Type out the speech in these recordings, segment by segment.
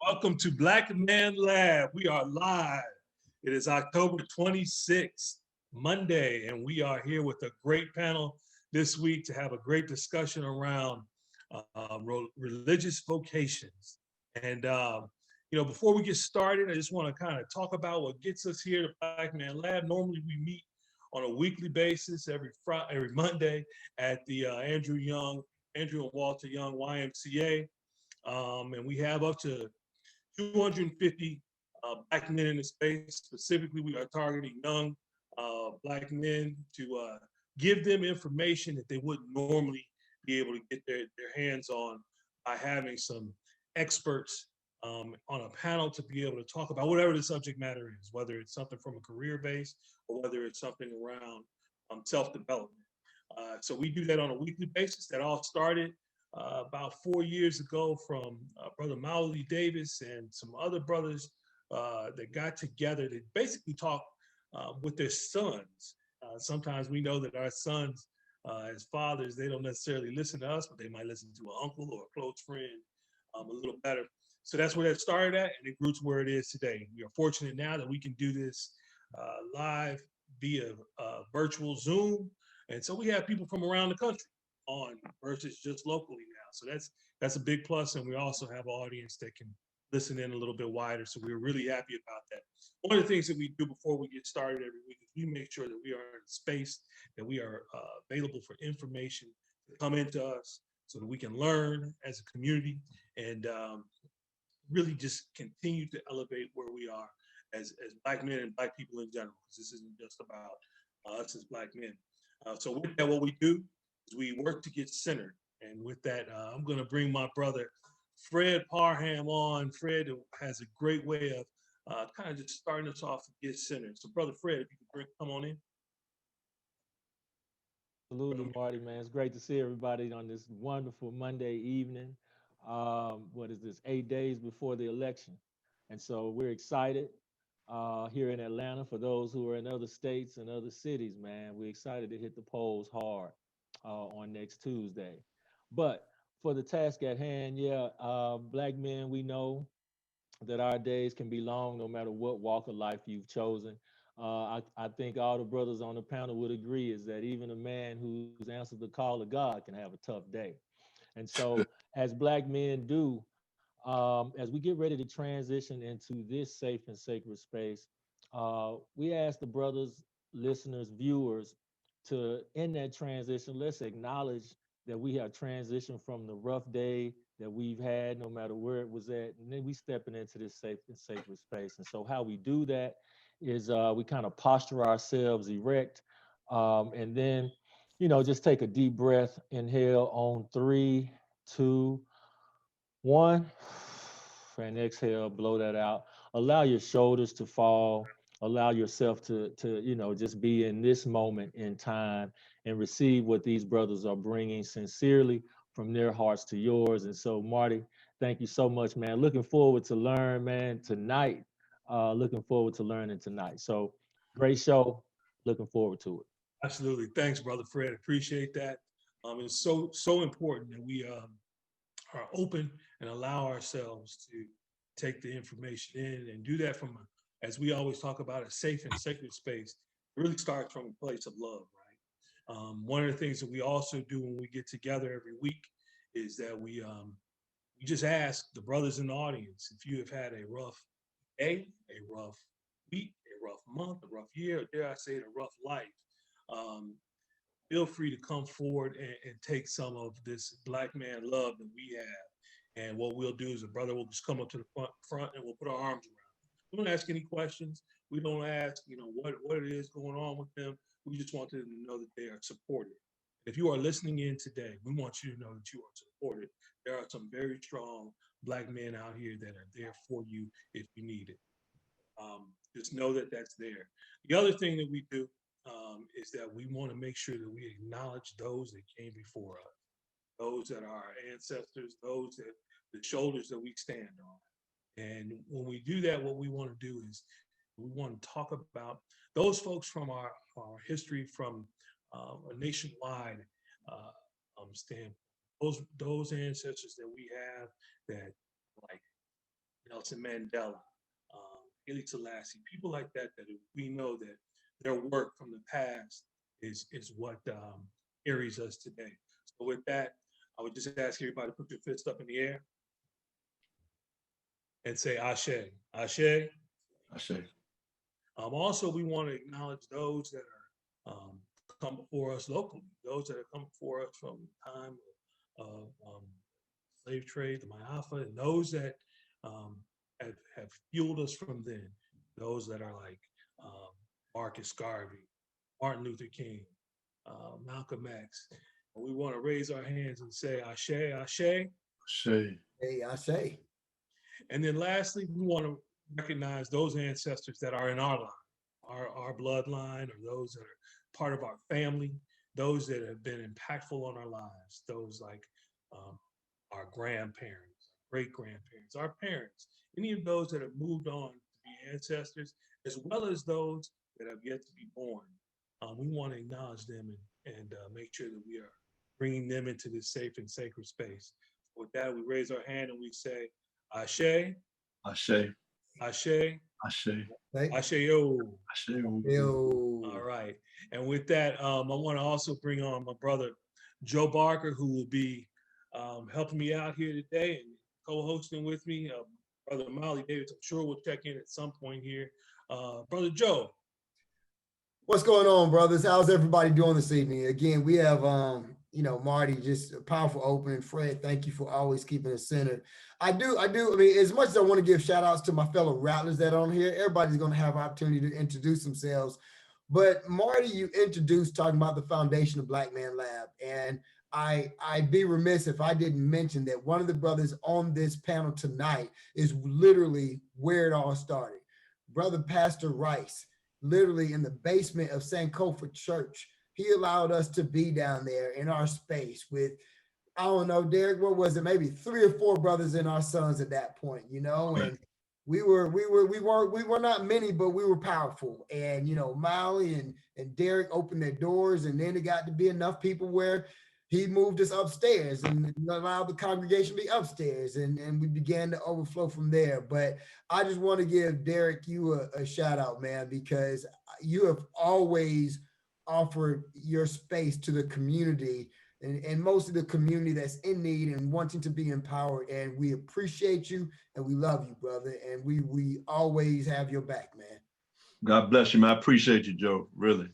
Welcome to Black Man Lab. We are live. It is October 26th, Monday, and we are here with a great panel this week to have a great discussion around religious vocations. And, before we get started, I just want to kind of talk about what gets us here to Black Man Lab. Normally, we meet on a weekly basis every Monday at the Andrew and Walter Young YMCA. And we have up to 250 Black men in the space. Specifically, we are targeting young Black men to give them information that they wouldn't normally be able to get their hands on by having some experts on a panel to be able to talk about whatever the subject matter is, whether it's something from a career base or whether it's something around self-development. So we do that on a weekly basis. That all started about 4 years ago from Brother Mauli Davis and some other brothers that got together to basically talk with their sons. Sometimes we know that our sons, as fathers, they don't necessarily listen to us, but they might listen to an uncle or a close friend a little better. So that's where that started at, and it grew to where it is today. We are fortunate now that we can do this live via virtual Zoom. And so we have people from around the country on versus just locally now. So that's a big plus, and we also have an audience that can listen in a little bit wider. So we're really happy about that. One of the things that we do before we get started every week is we make sure that we are in a space that we are available for information to come into us so that we can learn as a community and really just continue to elevate where we are as Black men and Black people in general, because this isn't just about us as Black men. So with that, what we do is we work to get centered. And with that, I'm going to bring my brother, Fred Parham, on. Fred has a great way of kind of just starting us off to get centered. So brother Fred, if you could come on in. Absolutely, Marty, man. It's great to see everybody on this wonderful Monday evening. What is this? 8 days before the election. And so we're excited here in Atlanta. For those who are in other states and other cities, man, we're excited to hit the polls hard on next Tuesday. But for the task at hand, yeah, Black men, we know that our days can be long no matter what walk of life you've chosen. I think all the brothers on the panel would agree is that even a man who's answered the call of God can have a tough day. And so, as Black men do, as we get ready to transition into this safe and sacred space, we ask the brothers, listeners, viewers to, in that transition, let's acknowledge that we have transitioned from the rough day that we've had, no matter where it was at, and then we stepping into this safe and sacred space. And so, how we do that is we kind of posture ourselves erect, and then, just take a deep breath, inhale on 3, 2, 1, and exhale, blow that out. Allow your shoulders to fall. Allow yourself to just be in this moment in time and receive what these brothers are bringing sincerely from their hearts to yours. And so, Marty, thank you so much, man. Looking forward to learn, man, tonight. Looking forward to learning tonight. So, great show. Looking forward to it. Absolutely. Thanks, brother Fred. Appreciate that. It's so important that we are open and allow ourselves to take the information in and do that from, as we always talk about, a safe and sacred space. It really starts from a place of love, right? One of the things that we also do when we get together every week is that we just ask the brothers in the audience if you have had a rough day, a rough week, a rough month, a rough year, or dare I say it, a rough life. Um, Feel free to come forward and take some of this Black man love that we have. And what we'll do is a brother will just come up to the front and we'll put our arms around them. We don't ask any questions. We don't ask, what it is going on with them. We just want them to know that they are supported. If you are listening in today, we want you to know that you are supported. There are some very strong Black men out here that are there for you if you need it. Just know that that's there. The other thing that we do is that we want to make sure that we acknowledge those that came before us, those that are our ancestors, those that the shoulders that we stand on. And when we do that, what we want to do is we want to talk about those folks from our history from a nationwide standpoint. Those ancestors that we have that, like, Nelson Mandela, Haile Selassie, people like that, that we know that their work from the past is what carries us today. So with that, I would just ask everybody to put your fists up in the air and say Ashe. Ashe. Ashe. Also, we want to acknowledge those that are come before us locally, those that have come before us from the time of slave trade, the Mayafa, and those that have fueled us from then, those that are like Marcus Garvey, Martin Luther King, Malcolm X. And we want to raise our hands and say Ashe, Ashe. Ashe. Hey, I say. And then lastly, we want to recognize those ancestors that are in our line, our bloodline, or those that are part of our family, those that have been impactful on our lives, those like our grandparents, great grandparents, our parents, any of those that have moved on to be ancestors, as well as those that have yet to be born. We want to acknowledge them and make sure that we are bringing them into this safe and sacred space. With that, we raise our hand and we say, Ashe, Ashe. Ashe, Ashe. Hey. Ashe-yo. Ashe. Yo. All right. And with that, I want to also bring on my brother, Joe Barker, who will be helping me out here today and co-hosting with me. Brother Molly Davis, I'm sure will check in at some point here. Brother Joe. What's going on, brothers? How's everybody doing this evening? Again, we have Marty, just a powerful opening. Fred, thank you for always keeping it centered. I mean, as much as I want to give shout outs to my fellow Rattlers that are on here, everybody's going to have an opportunity to introduce themselves. But Marty, you introduced talking about the foundation of Black Man Lab. And I'd be remiss if I didn't mention that one of the brothers on this panel tonight is literally where it all started. Brother Pastor Rice, literally in the basement of Sankofa Church. He allowed us to be down there in our space with, I don't know, Derrick, what was it? Maybe 3 or 4 brothers and our sons at that point, and we were not many, but we were powerful. And, Molly and Derrick opened their doors, and then it got to be enough people where he moved us upstairs and allowed the congregation to be upstairs, and we began to overflow from there. But I just want to give Derrick you a shout out, man, because you have always offered your space to the community and most of the community that's in need and wanting to be empowered. And we appreciate you and we love you, brother. And we always have your back, man. God bless you, man. I appreciate you, Joe. Really.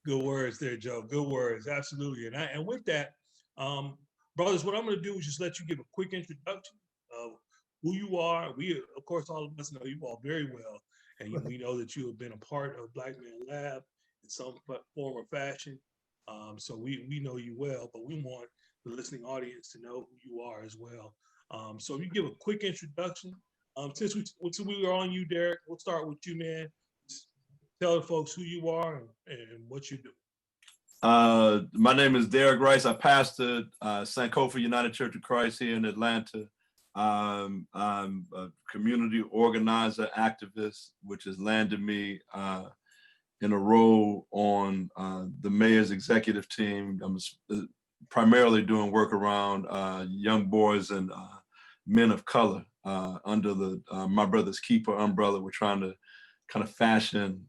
Good words there, Joe. Good words. Absolutely. And with that, brothers, what I'm going to do is just let you give a quick introduction of who you are. We, of course, all of us know you all very well. And we know that you have been a part of Black Man Lab in some form or fashion. So we know you well, but we want the listening audience to know who you are as well. So if you give a quick introduction, since we were on you, Derrick, we'll start with you, man. Just tell the folks who you are and what you do. My name is Derrick Rice. I pastor Sankofa United Church of Christ here in Atlanta. I'm a community organizer, activist, which has landed me in a role on the mayor's executive team. I'm primarily doing work around young boys and men of color under the My Brother's Keeper umbrella. We're trying to kind of fashion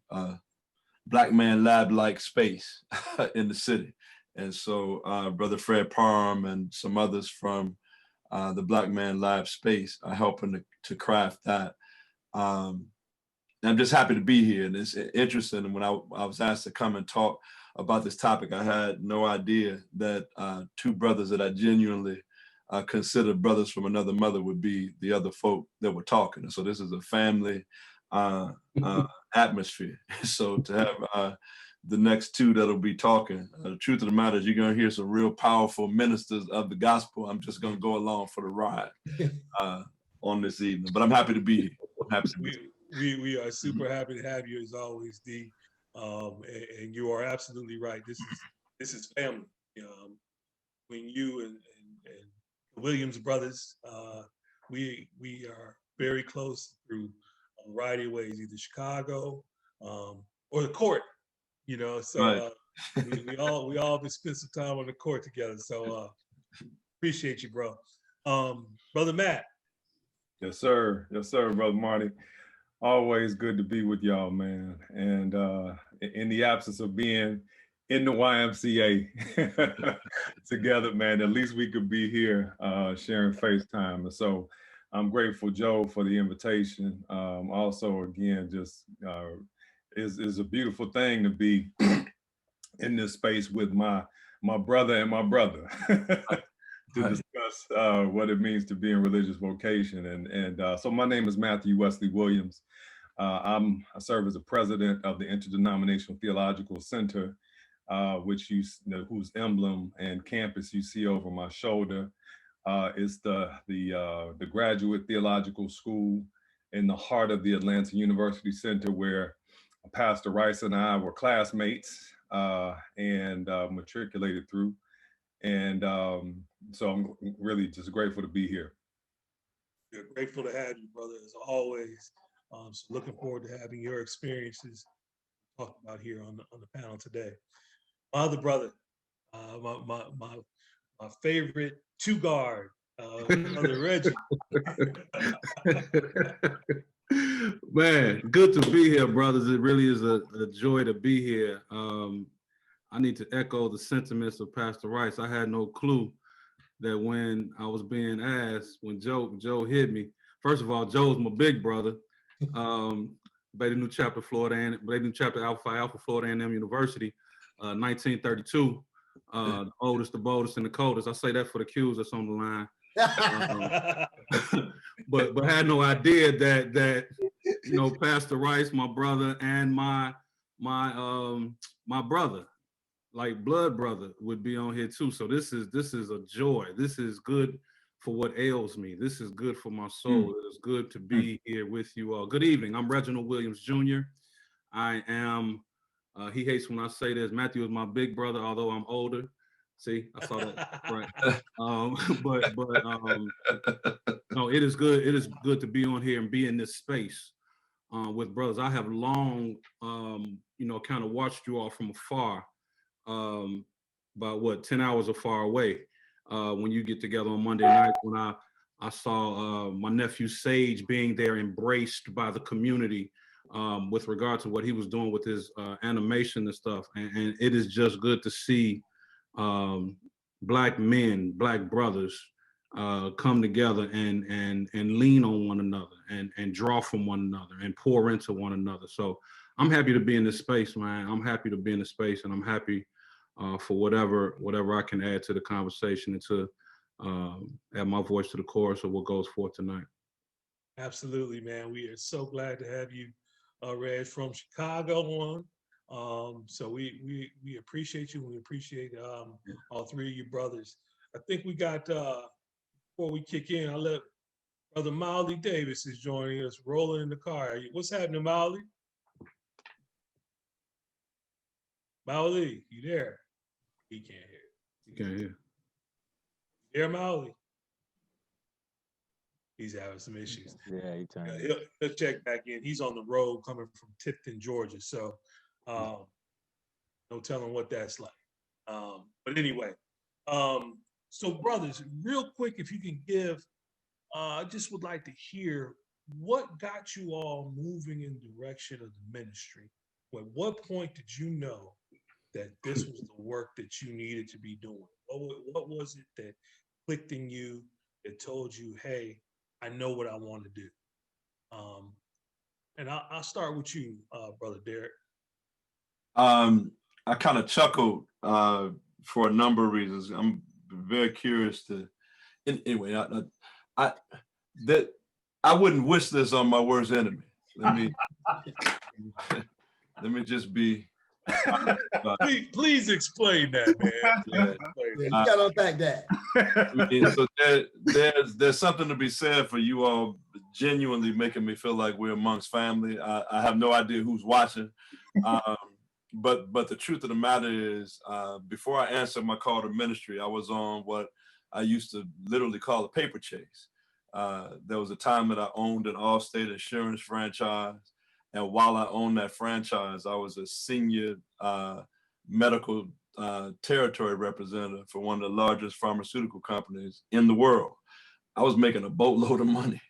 Black Man Lab-like space in the city. And so Brother Fred Parham and some others from the Black Man Lab space are helping to craft that. I'm just happy to be here, and it's interesting. And when I was asked to come and talk about this topic, I had no idea that 2 brothers that I genuinely consider brothers from another mother would be the other folk that were talking. And so this is a family atmosphere. So to have the next 2 that'll be talking, the truth of the matter is you're going to hear some real powerful ministers of the gospel. I'm just going to go along for the ride on this evening, but I'm happy to be here. I'm happy to be here. We are super happy to have you as always, D. And you are absolutely right. This is family. When you and the Williams brothers, we are very close through a variety of ways, either Chicago or the court. So Right. we all been spent some time on the court together. So appreciate you, bro. Brother Matt. Yes, sir. Yes, sir, Brother Marty. Always good to be with y'all, man. And in the absence of being in the YMCA together, man, at least we could be here sharing FaceTime. And so I'm grateful, Joe, for the invitation. Also, again, just is a beautiful thing to be in this space with my brother and my brother. To discuss what it means to be in religious vocation. And so my name is Matthew Wesley Williams. I serve as the president of the Interdenominational Theological Center, which whose emblem and campus you see over my shoulder is the Graduate Theological School in the heart of the Atlanta University Center, where Pastor Rice and I were classmates and matriculated through. And so I'm really just grateful to be here. We're grateful to have you, brother, as always. So looking forward to having your experiences talked about here on the panel today. My other brother, my favorite two-guard, Brother Reggie. Man, good to be here, brothers. It really is a joy to be here. I need to echo the sentiments of Pastor Rice. I had no clue that when I was being asked, when Joe hit me, first of all, Joe's my big brother. Beta Nu Chapter Alpha Florida A&M University, 1932. The oldest, the boldest, and the coldest. I say that for the Qs that's on the line. But had no idea that Pastor Rice, my brother, and my brother, like blood brother, would be on here too. So this is a joy. This is good for what ails me. This is good for my soul. It is good to be here with you all. Good evening. I'm Reginald Williams Jr. I am, he hates when I say this, Matthew is my big brother, although I'm older. See, I saw that, right. No, it is good. It is good to be on here and be in this space with brothers. I have long, kind of watched you all from afar, about 10 hours or far away when you get together on Monday night, when I saw my nephew Sage being there, embraced by the community with regard to what he was doing with his animation and stuff. And it is just good to see Black men, Black brothers come together and lean on one another and draw from one another and pour into one another. So I'm happy to be in this space, man. I'm happy to be in this space, and I'm happy for whatever I can add to the conversation and to add my voice to the chorus of what goes forth tonight. Absolutely, man. We are so glad to have you, Reg, from Chicago on. So we appreciate you. We appreciate all three of you brothers. I think we got, before we kick in, I'll let Brother Molly Davis is joining us, rolling in the car. What's happening, Molly? Molly, you there? He can't hear. You can't hear. You there, Molly? He's having some issues. Yeah, he turned. He'll check back in. He's on the road coming from Tifton, Georgia. So no telling what that's like. But anyway, so brothers, real quick, if you can give, I just would like to hear what got you all moving in the direction of the ministry. At what point did you know that this was the work that you needed to be doing? What was it that clicked in you, that told you, hey, I know what I want to do? And I'll start with you, Brother Derrick. I kind of chuckled for a number of reasons. I'm very curious to, anyway, I wouldn't wish this on my worst enemy. Let me just be. Please explain that, man. Yeah, you gotta unpack that. So there's something to be said for you all genuinely making me feel like we're amongst family. I have no idea who's watching, but the truth of the matter is, before I answered my call to ministry, I was on what I used to literally call a paper chase. There was a time that I owned an Allstate insurance franchise. And while I owned that franchise, I was a senior medical territory representative for one of the largest pharmaceutical companies in the world. I was making a boatload of money.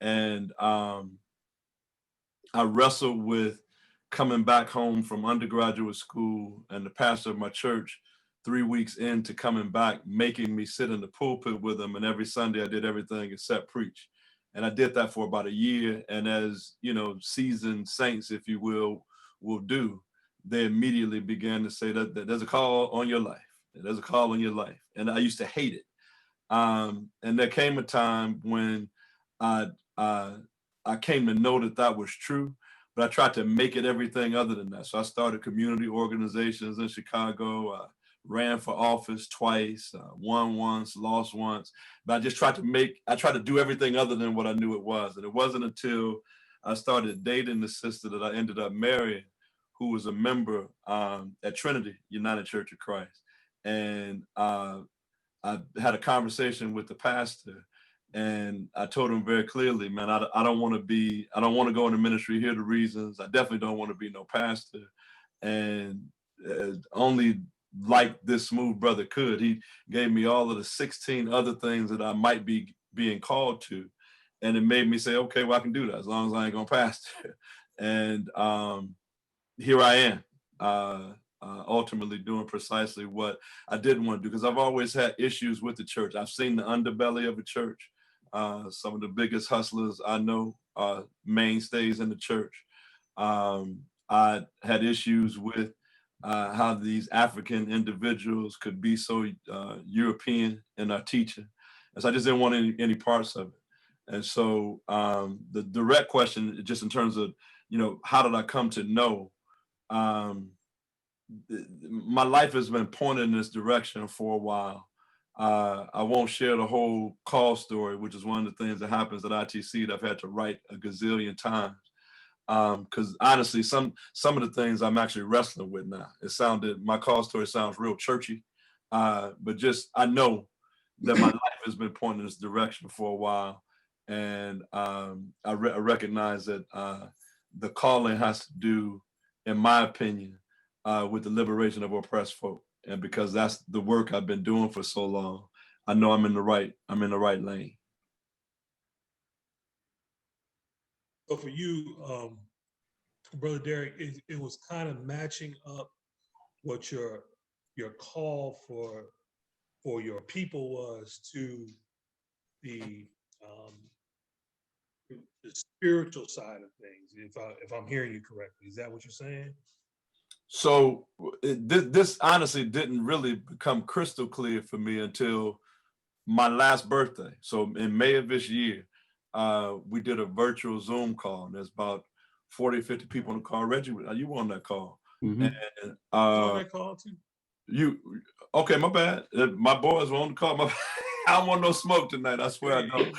And I wrestled with coming back home from undergraduate school, and the pastor of my church, 3 weeks into coming back, making me sit in the pulpit with him. And every Sunday I did everything except preach. And I did that for about a year. And as, you know, seasoned saints, if you will do, they immediately began to say that there's a call on your life. There's a call on your life. And I used to hate it. And there came a time when I came to know that that was true, but I tried to make it everything other than that. So I started community organizations in Chicago, ran for office twice, won once, lost once. But I tried to do everything other than what I knew it was. And it wasn't until I started dating the sister that I ended up marrying, who was a member at Trinity United Church of Christ. And I had a conversation with the pastor, and I told him very clearly, man, I don't want to go into ministry. Here are the reasons. I definitely don't want to be no pastor. And only like this smooth brother could, he gave me all of the 16 other things that I might be being called to. And it made me say, okay, well, I can do that as long as I ain't gonna pastor. And here I am, ultimately doing precisely what I didn't want to do, because I've always had issues with the church. I've seen the underbelly of the church. Some of the biggest hustlers I know are mainstays in the church. I had issues with how these African individuals could be so European in our teaching. And so I just didn't want any parts of it. And so the direct question, just in terms of, you know, how did I come to know? My life has been pointed in this direction for a while. I won't share the whole call story, which is one of the things that happens at ITC that I've had to write a gazillion times. Because honestly, some of the things I'm actually wrestling with now. My call story sounds real churchy, but just I know that my life has been pointing in this direction for a while, and I recognize that the calling has to do, in my opinion, with the liberation of oppressed folk. And because that's the work I've been doing for so long, I know I'm in the right lane. So for you, Brother Derrick, it was kind of matching up what your call for your people was to the spiritual side of things. If I'm hearing you correctly, is that what you're saying? So this honestly didn't really become crystal clear for me until my last birthday. So in May of this year, we did a virtual Zoom call. There's about 40, 50 people on the call. Reggie, you were on that call. Mm-hmm. And on that call too? Okay, my bad. My boys were on the call. I don't want no smoke tonight. I swear I don't.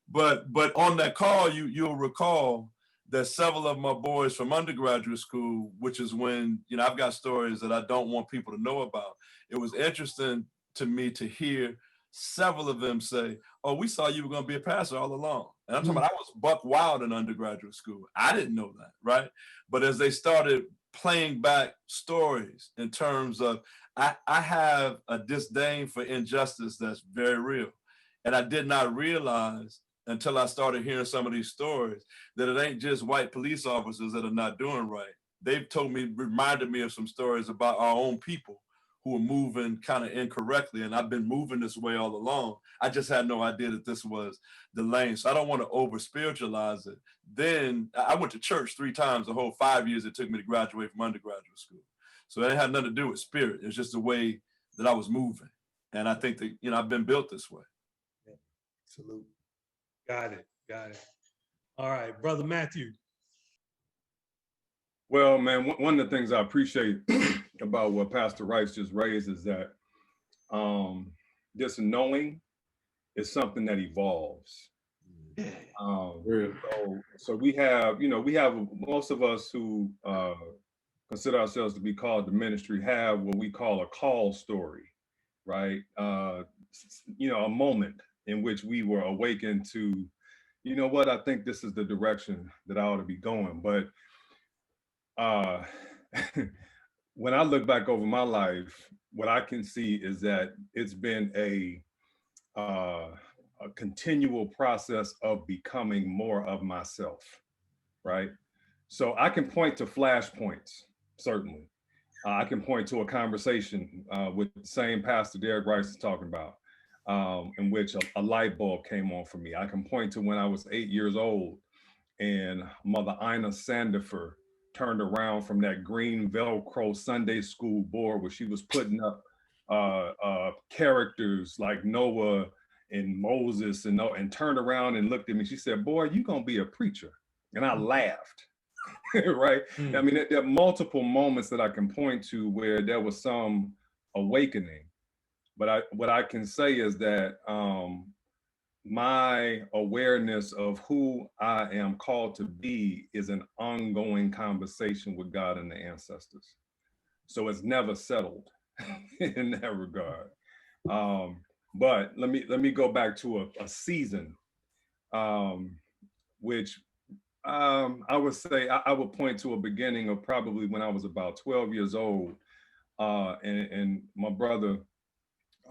but on that call, you'll recall that several of my boys from undergraduate school, which is when, you know, I've got stories that I don't want people to know about. It was interesting to me to hear several of them say, oh, we saw you were going to be a pastor all along. And I'm talking about, I was buck wild in undergraduate school. I didn't know that, right? But as they started playing back stories in terms of, I have a disdain for injustice that's very real. And I did not realize until I started hearing some of these stories that it ain't just white police officers that are not doing right. They've reminded me of some stories about our own people who are moving kind of incorrectly. And I've been moving this way all along. I just had no idea that this was the lane. So I don't want to over spiritualize it. Then I went to church 3 times the whole 5 years it took me to graduate from undergraduate school. So it had nothing to do with spirit. It's just the way that I was moving. And I think that, you know, I've been built this way. Yeah. Salute. Got it. All right, Brother Matthew. Well, man, one of the things I appreciate about what Pastor Rice just raised is that this knowing is something that evolves. So we have most of us who consider ourselves to be called to ministry have what we call a call story, right? A moment in which we were awakened to, you know what, I think this is the direction that I ought to be going. But when I look back over my life, what I can see is that it's been a a continual process of becoming more of myself, right? So I can point to flashpoints, certainly. I can point to a conversation with the same Pastor Derrick Rice is talking about, in which a light bulb came on for me. I can point to when I was 8 years old and Mother Ina Sandifer turned around from that green Velcro Sunday school board where she was putting up characters like Noah and Moses and turned around and looked at me. She said, "Boy, you gonna be a preacher." And I laughed. Right? I mean, there are multiple moments that I can point to where there was some awakening. But what I can say is that my awareness of who I am called to be is an ongoing conversation with God and the ancestors. So it's never settled in that regard. But let me go back to a season, which I would say I would point to a beginning of probably when I was about 12 years old, and my brother,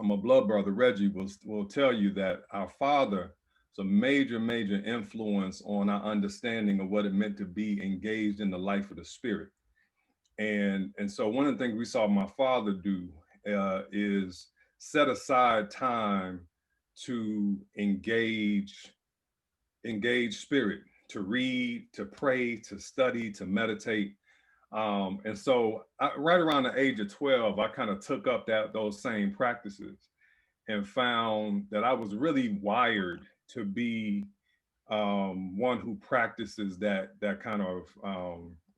my blood brother Reggie, will tell you that our father is a major influence on our understanding of what it meant to be engaged in the life of the spirit. And so one of the things we saw my father do is set aside time to engage spirit, to read, to pray, to study, to meditate. And so right around the age of 12, I kind of took up those same practices and found that I was really wired to be one who practices that kind of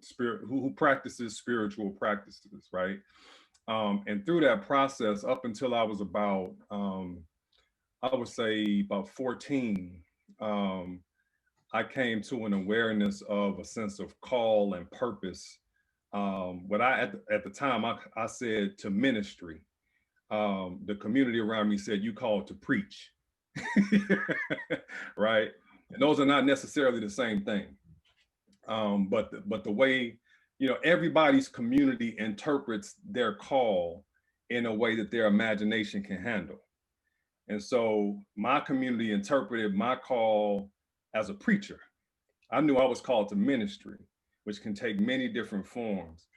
spirit, who practices spiritual practices, right? And through that process, up until I was about, I would say about 14, I came to an awareness of a sense of call and purpose. What I at the time I said to ministry. The community around me said, "You called to preach," right? And those are not necessarily the same thing. But the way, everybody's community interprets their call in a way that their imagination can handle. And so my community interpreted my call as a preacher. I knew I was called to ministry, which can take many different forms.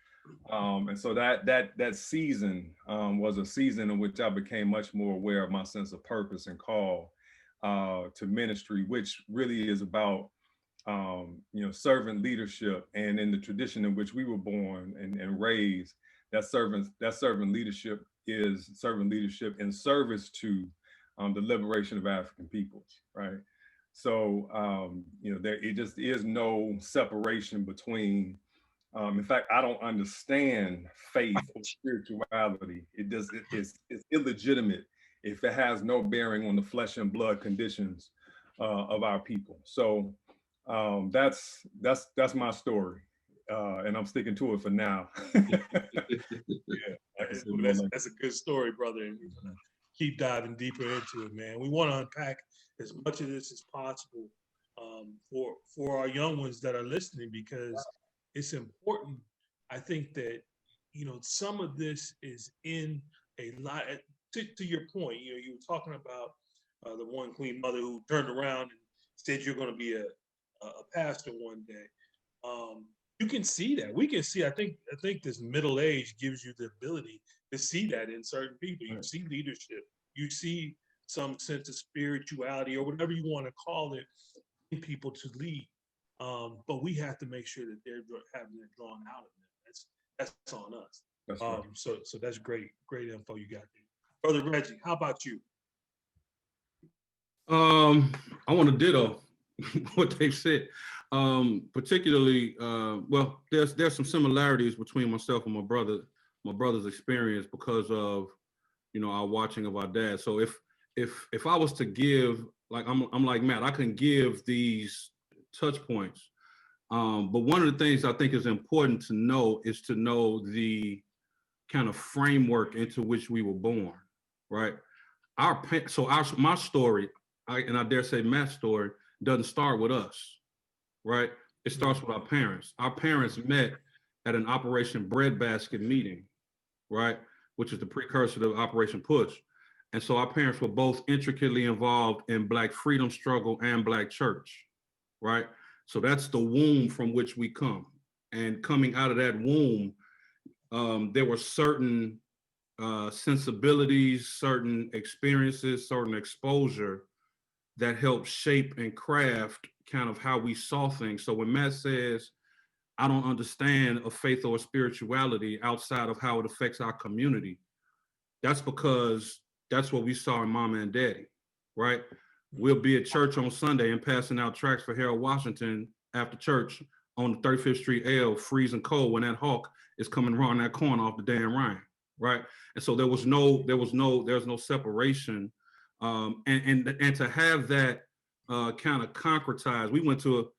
And so that season was a season in which I became much more aware of my sense of purpose and call to ministry, which really is about servant leadership. And in the tradition in which we were born and raised, that servant leadership is servant leadership in service to the liberation of African peoples, right? So, it just is no separation between, in fact, I don't understand faith or spirituality. It's illegitimate if it has no bearing on the flesh and blood conditions of our people. So that's my story. And I'm sticking to it for now. Yeah, that's a good story, brother. And we're gonna keep diving deeper into it, man. We want to unpack as much of this as possible for our young ones that are listening, because it's important. I think that some of this is in a lot. To your point, you were talking about the one Queen Mother who turned around and said you're going to be a pastor one day. You can see that. We can see. I think this middle age gives you the ability to see that in certain people. You see leadership. You see some sense of spirituality or whatever you want to call it in people to lead. But we have to make sure that they're having it drawn out of them. That's on us. That's right. So that's great info you got there. Brother Reggie, how about you? I want to ditto what they said. Particularly, well, there's some similarities between myself and my brother's experience because of our watching of our dad. So if I was to give, like I'm like Matt, I can give these touch points. But one of the things I think is important to know is to know the kind of framework into which we were born, right? My story, and I dare say Matt's story, doesn't start with us, right? It starts with our parents. Our parents met at an Operation Breadbasket meeting, right? Which is the precursor to Operation Push. And so our parents were both intricately involved in Black freedom struggle and Black church, right? So that's the womb from which we come. And coming out of that womb, there were certain sensibilities, certain experiences, certain exposure that helped shape and craft kind of how we saw things. So when Matt says, I don't understand a faith or a spirituality outside of how it affects our community, that's because that's what we saw in Mama and Daddy, right? We'll be at church on Sunday and passing out tracts for Harold Washington after church on the 35th Street L, freezing cold when that hawk is coming around that corner off the Dan Ryan, right? And so there was no separation. And to have that kind of concretized, we went to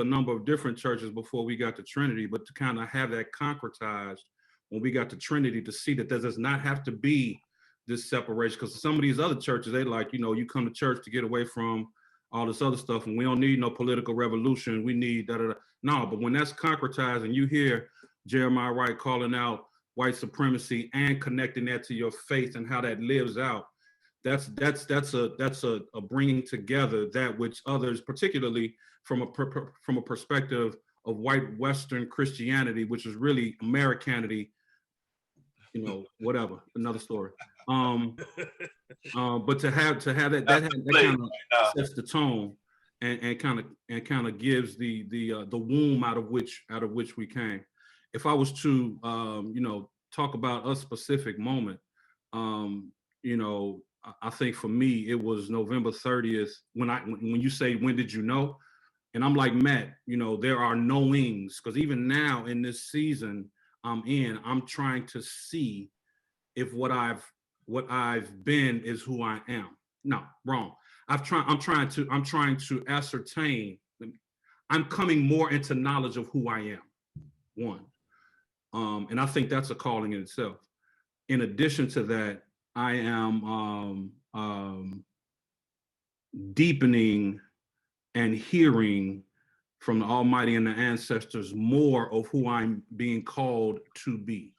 a number of different churches before we got to Trinity, but to kind of have that concretized when we got to Trinity, to see that there does not have to be this separation, because some of these other churches, they like, you come to church to get away from all this other stuff, and we don't need no political revolution. We need da-da-da. No, but when that's concretized and you hear Jeremiah Wright calling out white supremacy and connecting that to your faith and how that lives out, that's a bringing together that which others, particularly from a perspective of white Western Christianity, which is really Americanity, whatever, another story. But to have that kind of sets the tone and kind of gives the womb out of which we came. If I was to talk about a specific moment, I think for me it was November 30th when you say when did you know, and I'm like Matt, there are knowings, because even now in this season I'm trying to see if what I've been is who I am. No, wrong. I'm trying to ascertain. I'm coming more into knowledge of who I am. One. And I think that's a calling in itself. In addition to that, I am deepening and hearing from the Almighty and the ancestors more of who I'm being called to be.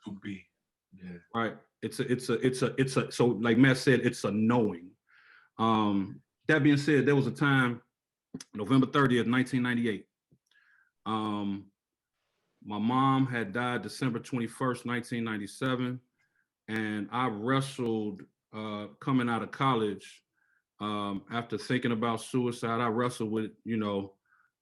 Yeah. Right. It's a so like Matt said, it's a knowing. That being said, there was a time, November 30th, 1998. My mom had died December 21st, 1997. And I wrestled coming out of college after thinking about suicide. I wrestled with,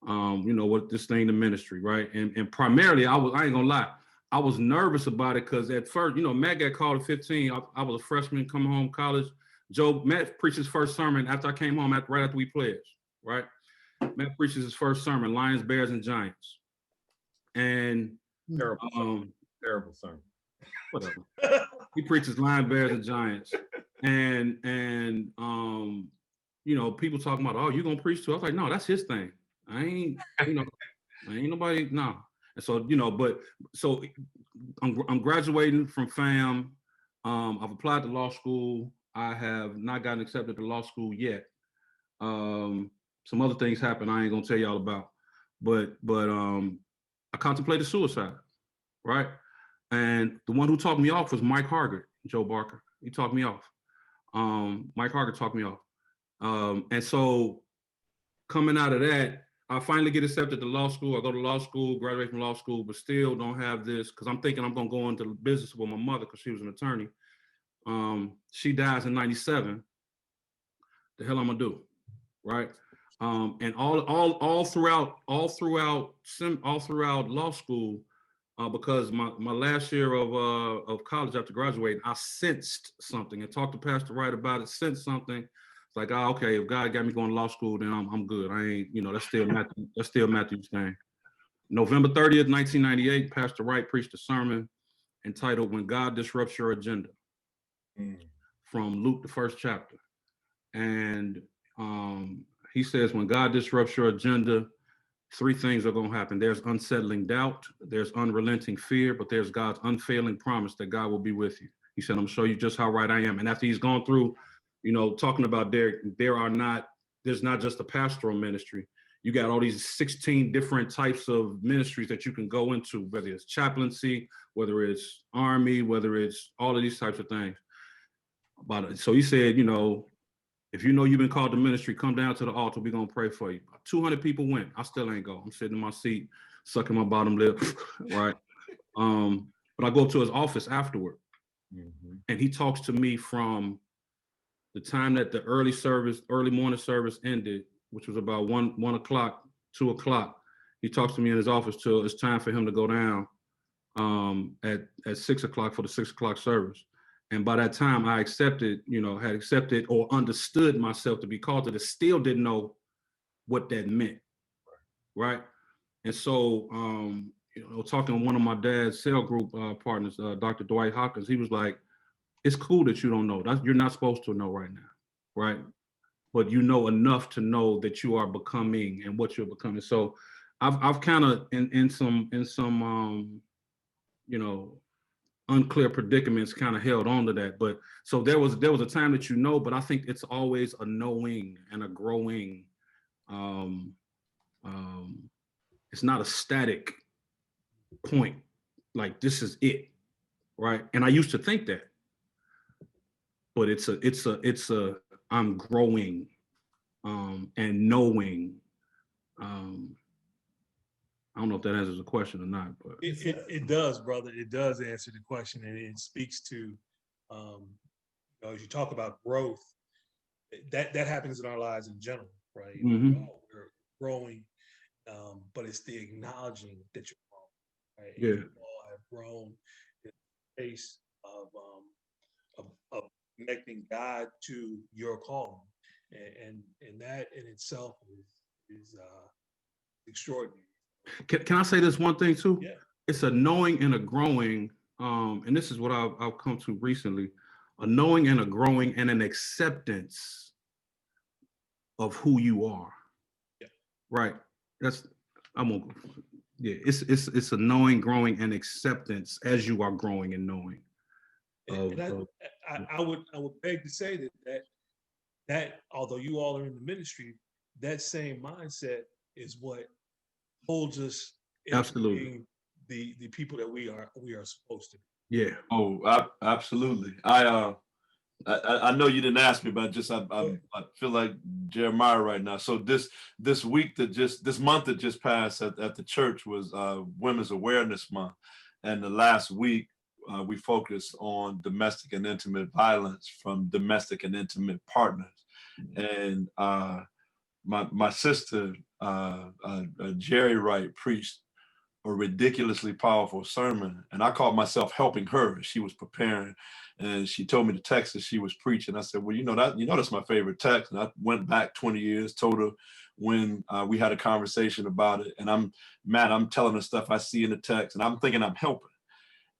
what this thing, the ministry, right? And primarily, I ain't gonna lie, I was nervous about it because at first, Matt got called at 15. I was a freshman coming home college. Matt preached his first sermon after I came home, right after we pledged, right? Matt preaches his first sermon, Lions, Bears, and Giants. And terrible sermon. Whatever. He preaches Lions, Bears, and Giants. And people talking about, oh, you gonna preach too? I was like, no, that's his thing. I ain't nobody, no. And so, so I'm graduating from FAM. I've applied to law school. I have not gotten accepted to law school yet. Some other things happened I ain't gonna tell y'all about. But I contemplated suicide, right? And the one who talked me off was Mike Hargett, Joe Barker. He talked me off. Mike Hargett talked me off. And so coming out of that, I finally get accepted to law school. I go to law school, graduate from law school, but still don't have this, because I'm thinking I'm gonna go into business with my mother because she was an attorney. She dies in 97. The hell I'm gonna do, right? And all throughout law school, because my last year of college after graduating, I sensed something and talked to Pastor Wright about it. Sensed something. It's like, okay, if God got me going to law school, then I'm good. I ain't, that's still Matthew's thing. November 30th, 1998, Pastor Wright preached a sermon entitled "When God Disrupts Your Agenda," from Luke, the first chapter. And he says, when God disrupts your agenda, three things are going to happen. There's unsettling doubt, there's unrelenting fear, but there's God's unfailing promise that God will be with you. He said, I'm going to show you just how right I am. And after he's gone through, talking about Derrick, there's not just a pastoral ministry. You got all these 16 different types of ministries that you can go into, whether it's chaplaincy, whether it's army, whether it's all of these types of things. about it. So he said, you know, if you know you've been called to ministry, come down to the altar. We're gonna pray for you. 200 people went. I still ain't go. I'm sitting in my seat, sucking my bottom lip, right? But I go to his office afterward, and he talks to me from the time that the early morning service ended, which was about 1 o'clock, 2 o'clock. He talks to me in his office till it's time for him to go down at 6 o'clock for the 6 o'clock service. And by that time, I accepted, had accepted or understood myself to be called to this. Still didn't know what that meant, right? And so, talking to one of my dad's cell group partners, Dr. Dwight Hopkins, he was like, "It's cool that you don't know. You're not supposed to know right now, right? But you know enough to know that you are becoming and what you're becoming." So, I've kind of in some unclear predicaments kind of held on to that. But so there was a time that but I think it's always a knowing and a growing. It's not a static point, like this is it, right? And I used to think that, but it's a I'm growing and knowing. I don't know if that answers the question or not, but it does, brother. It does answer the question, and it speaks to, as you talk about growth, that happens in our lives in general, right? We're growing, but it's the acknowledging that you're growing, right? Yeah. You all have grown in the space of connecting God to your calling, and that in itself is extraordinary. Can I say this one thing too? Yeah. It's a knowing and a growing, and this is what I've come to recently, a knowing and a growing and an acceptance of who you are. Yeah. Right. It's a knowing, growing, and acceptance as you are growing and knowing. I would beg to say that although you all are in the ministry, that same mindset is what holds us Absolutely being the people that we are supposed to be. Yeah. Oh, absolutely. I know you didn't ask me, but I feel like Jeremiah right now. So this month that just passed at the church was Women's Awareness Month, and the last week we focused on domestic and intimate violence from domestic and intimate partners, and my sister Jerry Wright preached a ridiculously powerful sermon, and I called myself helping her. She was preparing, and she told me the text that she was preaching. I said, well, that's my favorite text. And I went back 20 years, told her when we had a conversation about it. And I'm telling her stuff I see in the text, and I'm thinking I'm helping.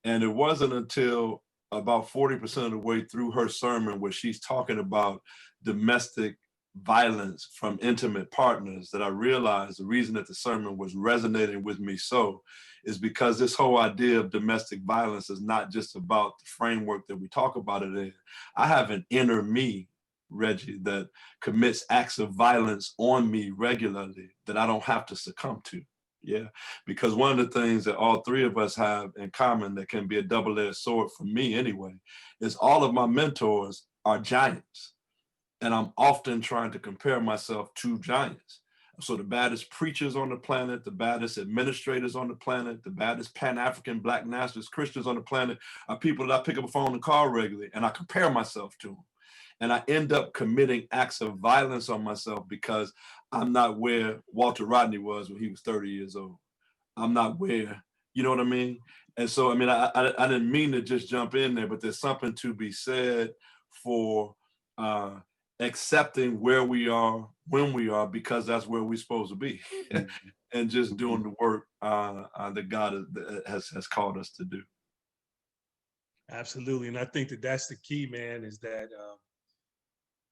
And it wasn't until about 40% of the way through her sermon where she's talking about domestic violence from intimate partners that I realized the reason that the sermon was resonating with me so is because this whole idea of domestic violence is not just about the framework that we talk about it in. I have an inner me, Reggie, that commits acts of violence on me regularly that I don't have to succumb to. Yeah, because one of the things that all three of us have in common that can be a double-edged sword for me anyway, is all of my mentors are giants. And I'm often trying to compare myself to giants. So the baddest preachers on the planet, the baddest administrators on the planet, the baddest Pan-African Black nationalist Christians on the planet are people that I pick up a phone and call regularly, and I compare myself to them. And I end up committing acts of violence on myself because I'm not where Walter Rodney was when he was 30 years old. I'm not where, you know what I mean? And so, I mean, I didn't mean to just jump in there, but there's something to be said for accepting where we are, when we are, because that's where we're supposed to be. And just doing the work that God has called us to do. Absolutely. And I think that's the key, man, is that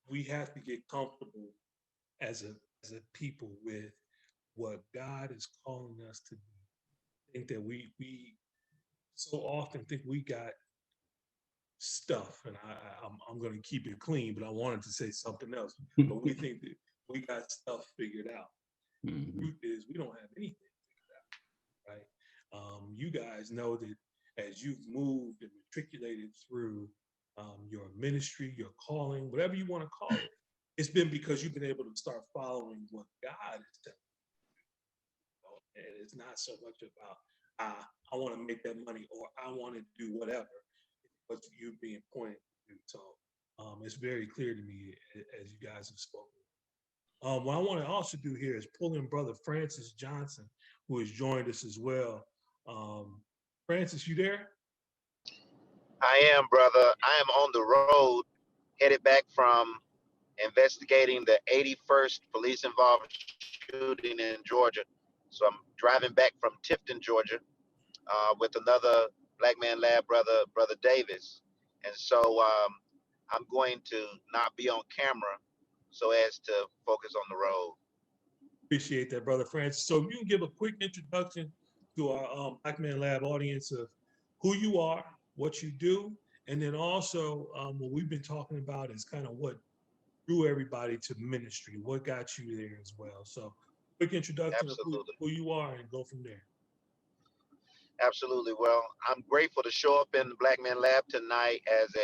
we have to get comfortable as a people with what God is calling us to do. I think that we so often think we got stuff, and I'm going to keep it clean, but I wanted to say something else. But we think that we got stuff figured out. The truth is, we don't have anything figured out, right? You guys know that as you've moved and matriculated through your ministry, your calling, whatever you want to call it. It's been because you've been able to start following what God is telling you. And it's not so much about, I want to make that money or I want to do whatever. But you being pointed to. So it's very clear to me as you guys have spoken. What I want to also do here is pull in Brother Francys Johnson, who has joined us as well. Francys, you there? I am, brother. I am on the road, headed back from investigating the 81st police-involved shooting in Georgia. So I'm driving back from Tifton, Georgia, with another Black Man Lab brother, Brother Davis. And so I'm going to not be on camera so as to focus on the road. Appreciate that, Brother Francys. So if you can give a quick introduction to our Black Man Lab audience of who you are, what you do, and then also what we've been talking about is kind of what drew everybody to ministry, what got you there as well. So quick introduction of who you are and go from there. Absolutely. Well, I'm grateful to show up in the Black Man Lab tonight as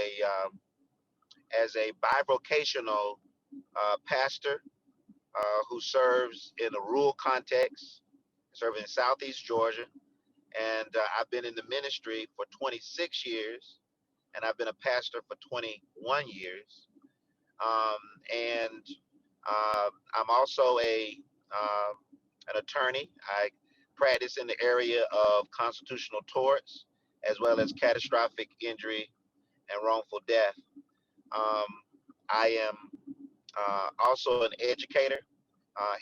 a bivocational pastor who serves in a rural context, serving in Southeast Georgia. And I've been in the ministry for 26 years, and I've been a pastor for 21 years. I'm also an attorney. I practice in the area of constitutional torts, as well as catastrophic injury and wrongful death. I am also an educator,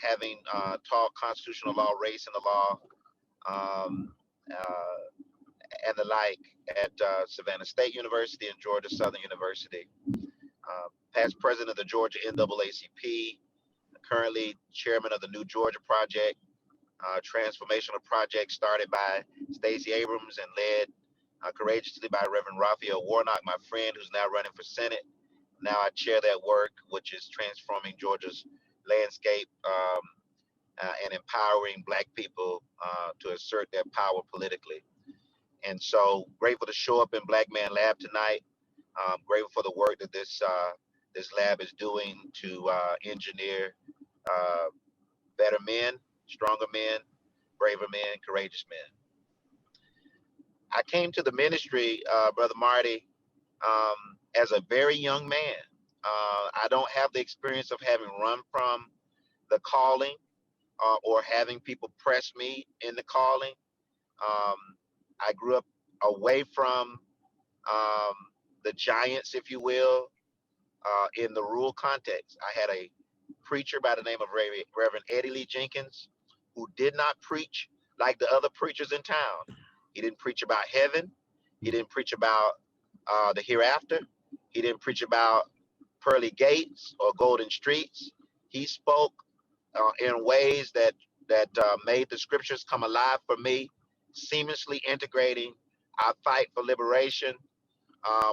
having taught constitutional law, race and the law, and the like at Savannah State University and Georgia Southern University. Past president of the Georgia NAACP, currently chairman of the New Georgia Project, transformational project started by Stacey Abrams and led courageously by Reverend Raphael Warnock, my friend, who's now running for Senate. Now I chair that work, which is transforming Georgia's landscape and empowering Black people to assert their power politically. And so grateful to show up in Black Man Lab tonight. Grateful for the work that this lab is doing to engineer better men, stronger men, braver men, courageous men. I came to the ministry, Brother Marty, as a very young man. I don't have the experience of having run from the calling or having people press me in the calling. I grew up away from the giants, if you will, in the rural context. I had a preacher by the name of Reverend Eddie Lee Jenkins, who did not preach like the other preachers in town. He didn't preach about heaven. He didn't preach about the hereafter. He didn't preach about pearly gates or golden streets. He spoke in ways that made the scriptures come alive for me, seamlessly integrating our fight for liberation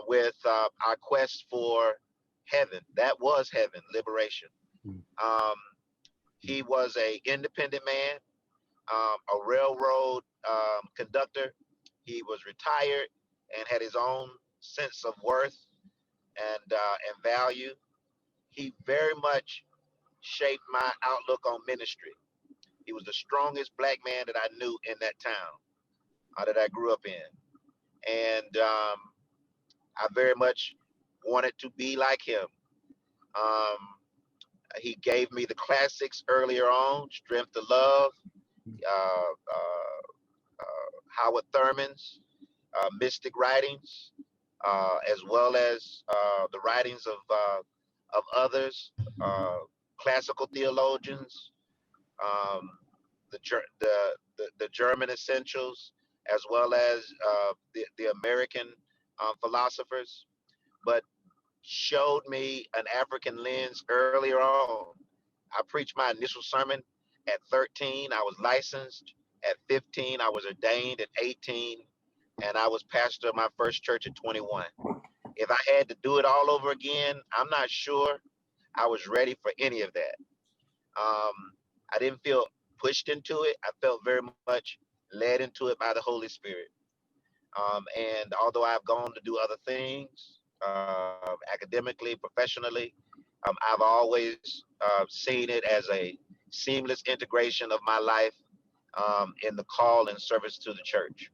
with our quest for heaven. That was heaven, liberation. He was an independent man, a railroad conductor. He was retired and had his own sense of worth and value. He very much shaped my outlook on ministry. He was the strongest Black man that I knew in that town that I grew up in. And I very much wanted to be like him. He gave me the classics earlier on, Strength to Love, Howard Thurman's mystic writings, as well as the writings of others, classical theologians, the German essentials, as well as the American philosophers, but showed me an African lens earlier on. I preached my initial sermon at 13. I was licensed at 15. I was ordained at 18. And I was pastor of my first church at 21. If I had to do it all over again, I'm not sure I was ready for any of that. I didn't feel pushed into it. I felt very much led into it by the Holy Spirit. And although I've gone to do other things, academically, professionally. I've always seen it as a seamless integration of my life in the call and service to the church.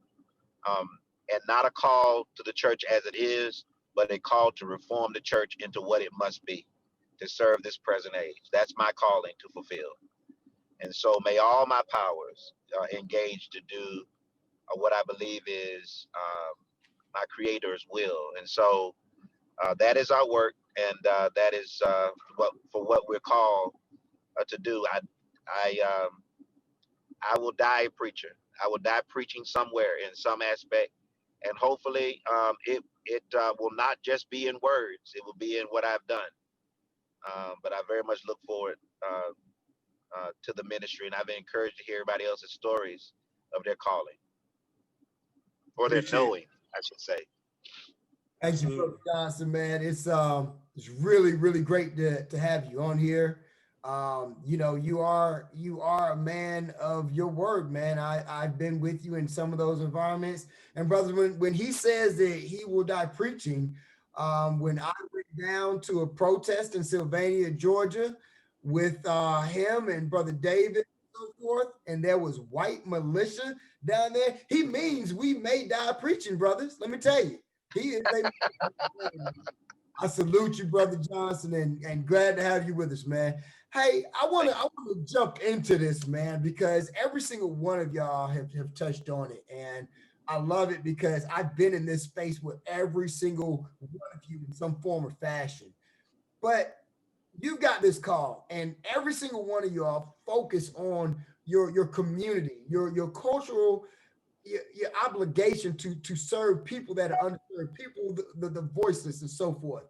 And not a call to the church as it is, but a call to reform the church into what it must be to serve this present age. That's my calling to fulfill. And so may all my powers engage to do what I believe is my creator's will. And so that is our work, and that is what we're called to do. I will die a preacher. I will die preaching somewhere in some aspect, and hopefully it will not just be in words. It will be in what I've done. But I very much look forward to the ministry, and I've been encouraged to hear everybody else's stories of their calling or their Appreciate it. knowing, I should say. Thank you, Brother Johnson, man. It's really, really great to have you on here. You know, you are a man of your word, man. I've been with you in some of those environments. And brother, when he says that he will die preaching, when I went down to a protest in Sylvania, Georgia, with him and Brother David and so forth, and there was white militia down there, he means we may die preaching, brothers. Let me tell you. He is I salute you, Brother Johnson, and glad to have you with us, man. Hey, I want to jump into this, man, because every single one of y'all have touched on it, and I love it because I've been in this space with every single one of you in some form or fashion. But you got this call, and every single one of y'all focus on your community, your cultural, your obligation to serve people that are underserved, people, the voiceless, and so forth.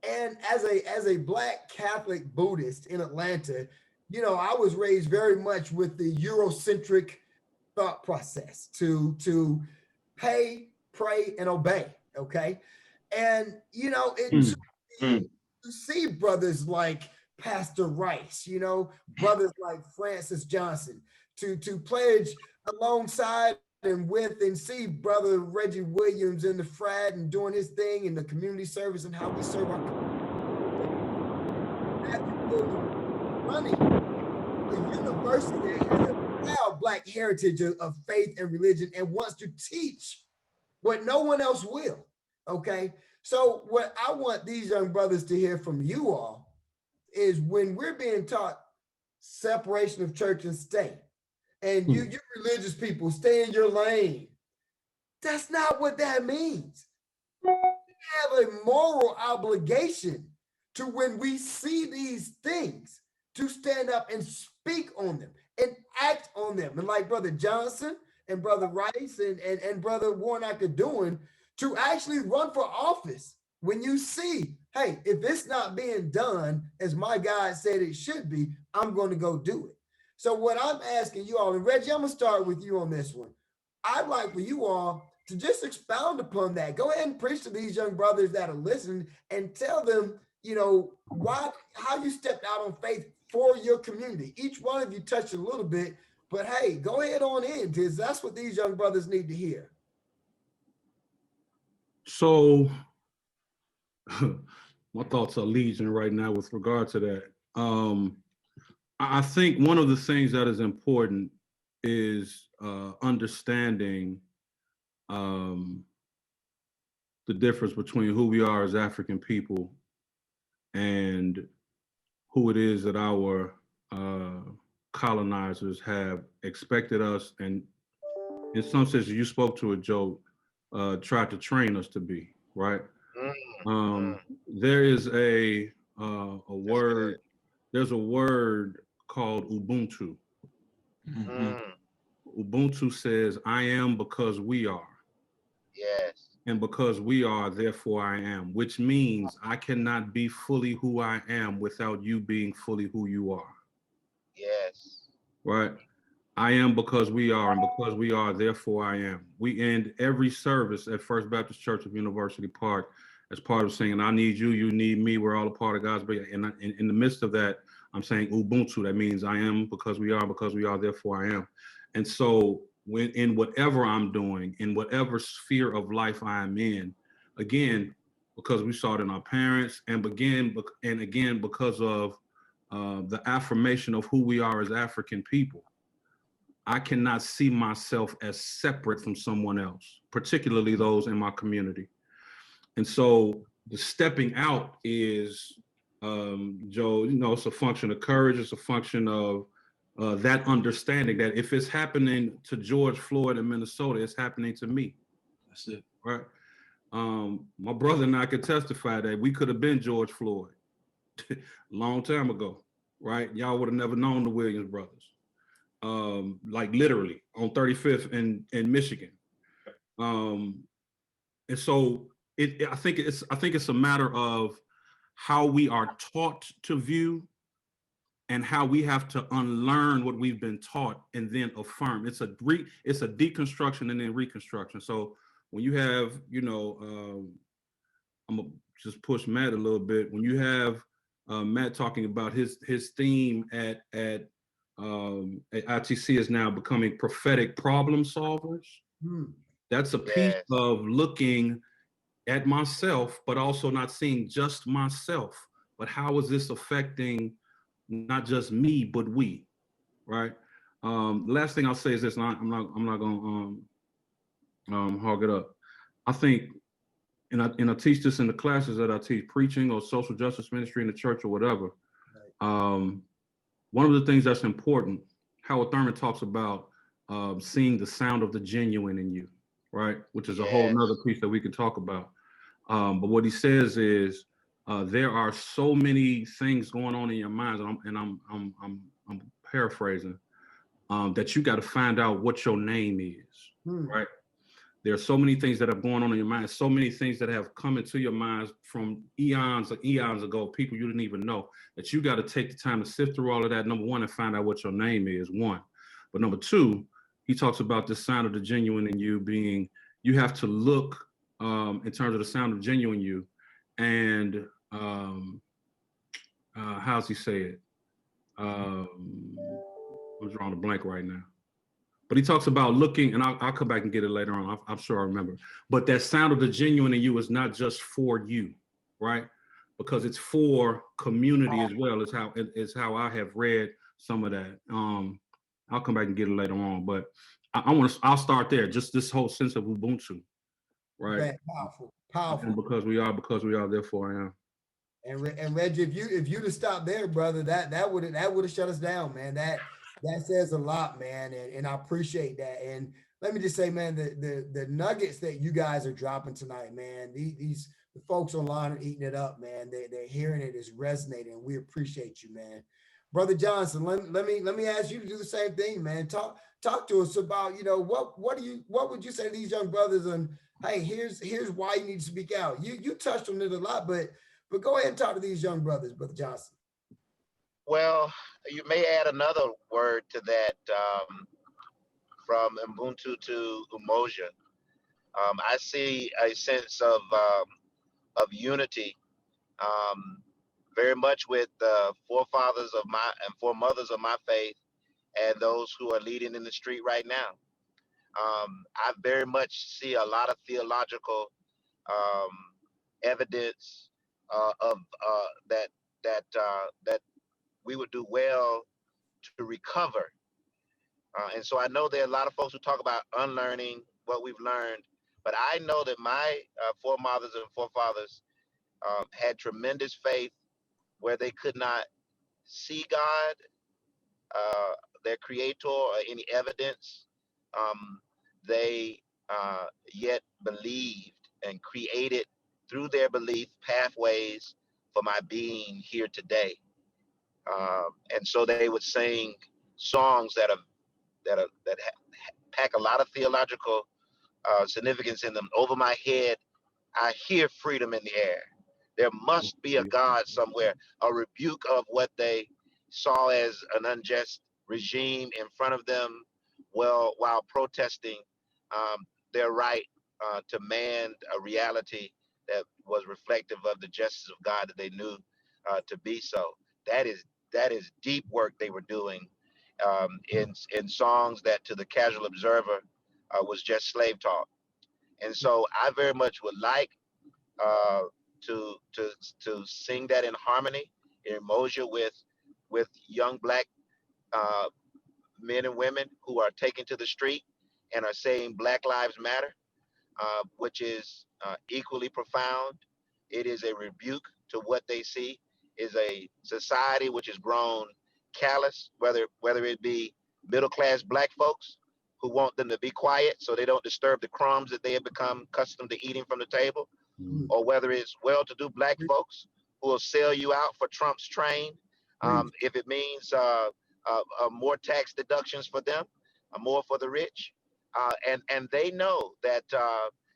And as a Black Catholic Buddhist in Atlanta, you know, I was raised very much with the Eurocentric thought process to pay, pray, and obey. Okay, and you know, to see brothers like Pastor Rice, you know, brothers like Francys Johnson, to pledge alongside and with and see Brother Reggie Williams in the frat and doing his thing in the community service and how we serve our running a university that has a proud Black heritage of faith and religion and wants to teach what no one else will. Okay, so what I want these young brothers to hear from you all is when we're being taught separation of church and state, and you religious people stay in your lane. That's not what that means. We have a moral obligation to, when we see these things, to stand up and speak on them and act on them. And like Brother Johnson and Brother Rice and Brother Warnock are doing, to actually run for office when you see, hey, if it's not being done as my God said it should be, I'm going to go do it. So what I'm asking you all, and Reggie, I'm going to start with you on this one. I'd like for you all to just expound upon that. Go ahead and preach to these young brothers that are listening and tell them, you know, how you stepped out on faith for your community. Each one of you touched a little bit, but hey, go ahead on in, because that's what these young brothers need to hear. So my thoughts are legion right now with regard to that. I think one of the things that is important is understanding the difference between who we are as African people and who it is that our colonizers have expected us, and in some sense, you spoke to it, Joe, tried to train us to be, right? There is a word, there's a word called Ubuntu. Ubuntu says, I am because we are. Yes. And because we are, therefore I am, which means I cannot be fully who I am without you being fully who you are. Yes. Right? I am because we are, and because we are, therefore I am. We end every service at First Baptist Church of University Park as part of saying, I need you, you need me, we're all a part of God's body. And in the midst of that, I'm saying Ubuntu. That means I am because we are, therefore I am. And so when in whatever I'm doing, in whatever sphere of life I'm in, again, because we saw it in our parents, and again because of the affirmation of who we are as African people. I cannot see myself as separate from someone else, particularly those in my community. And so the stepping out is, Joe, it's a function of courage. It's a function of that understanding that if it's happening to George Floyd in Minnesota, it's happening to me. That's it. Right. My brother and I could testify that we could have been George Floyd a long time ago, right? Y'all would have never known the Williams brothers, like literally on 35th in Michigan. And so I think it's a matter of how we are taught to view and how we have to unlearn what we've been taught and then affirm. It's a deconstruction and then reconstruction. So when you have, I'm gonna just push Matt a little bit. When you have Matt talking about his theme at ITC is now becoming prophetic problem solvers. That's a piece of looking at myself, but also not seeing just myself, but how is this affecting not just me, but we, right? Last thing I'll say is this, and I'm not gonna hog it up. I think, and I teach this in the classes that I teach, preaching or social justice ministry in the church or whatever. One of the things that's important, Howard Thurman talks about seeing the sound of the genuine in you, right? Which is a whole nother piece that we can talk about. But what he says is there are so many things going on in your minds, and I'm paraphrasing, that you got to find out what your name is, right? There are so many things that are going on in your mind, so many things that have come into your minds from eons ago, people you didn't even know, that you got to take the time to sift through all of that, number one, and find out what your name is, one. But number two, he talks about the sound of the genuine in you being, you have to look in terms of the sound of genuine you, and how's he say it? I'm drawing a blank right now. But he talks about looking, and I'll come back and get it later on. I'm sure I remember. But that sound of the genuine in you is not just for you, right? Because it's for community as well. It's how I have read some of that. I'll come back and get it later on. But I'll start there. Just this whole sense of Ubuntu, right? Man, powerful. And because we are, therefore I am. And Reggie, if you'd have stopped there, brother, that would have shut us down, man. That says a lot, man, and I appreciate that. And let me just say, man, the nuggets that you guys are dropping tonight, man, these the folks online are eating it up, man. They're hearing it, it's resonating. We appreciate you, man. Brother Johnson, let me ask you to do the same thing, man. Talk to us about, what would you say to these young brothers, and hey, here's why you need to speak out. You touched on it a lot, but go ahead and talk to these young brothers, Brother Johnson. Well, you may add another word to that, from Ubuntu to Umoja. I see a sense of unity, very much with the forefathers of my and foremothers of my faith, and those who are leading in the street right now. I very much see a lot of theological evidence of that we would do well to recover. And so I know there are a lot of folks who talk about unlearning what we've learned, but I know that my foremothers and forefathers had tremendous faith where they could not see God, their creator, or any evidence. They yet believed and created through their belief pathways for my being here today. And so they would sing songs that pack a lot of theological significance in them. Over my head, I hear freedom in the air. There must be a God somewhere, a rebuke of what they saw as an unjust regime in front of them, while protesting their right to man a reality that was reflective of the justice of God that they knew to be so. That is deep work they were doing in songs that to the casual observer was just slave talk. And so I very much would like to sing that in harmony, in emotion with young black men and women who are taken to the street and are saying Black Lives Matter, which is equally profound. It is a rebuke to what they see is a society which has grown callous, whether it be middle class black folks who want them to be quiet so they don't disturb the crumbs that they have become accustomed to eating from the table, or whether it's well-to-do black folks who will sell you out for Trump's train, if it means more tax deductions for them, more for the rich, and they know that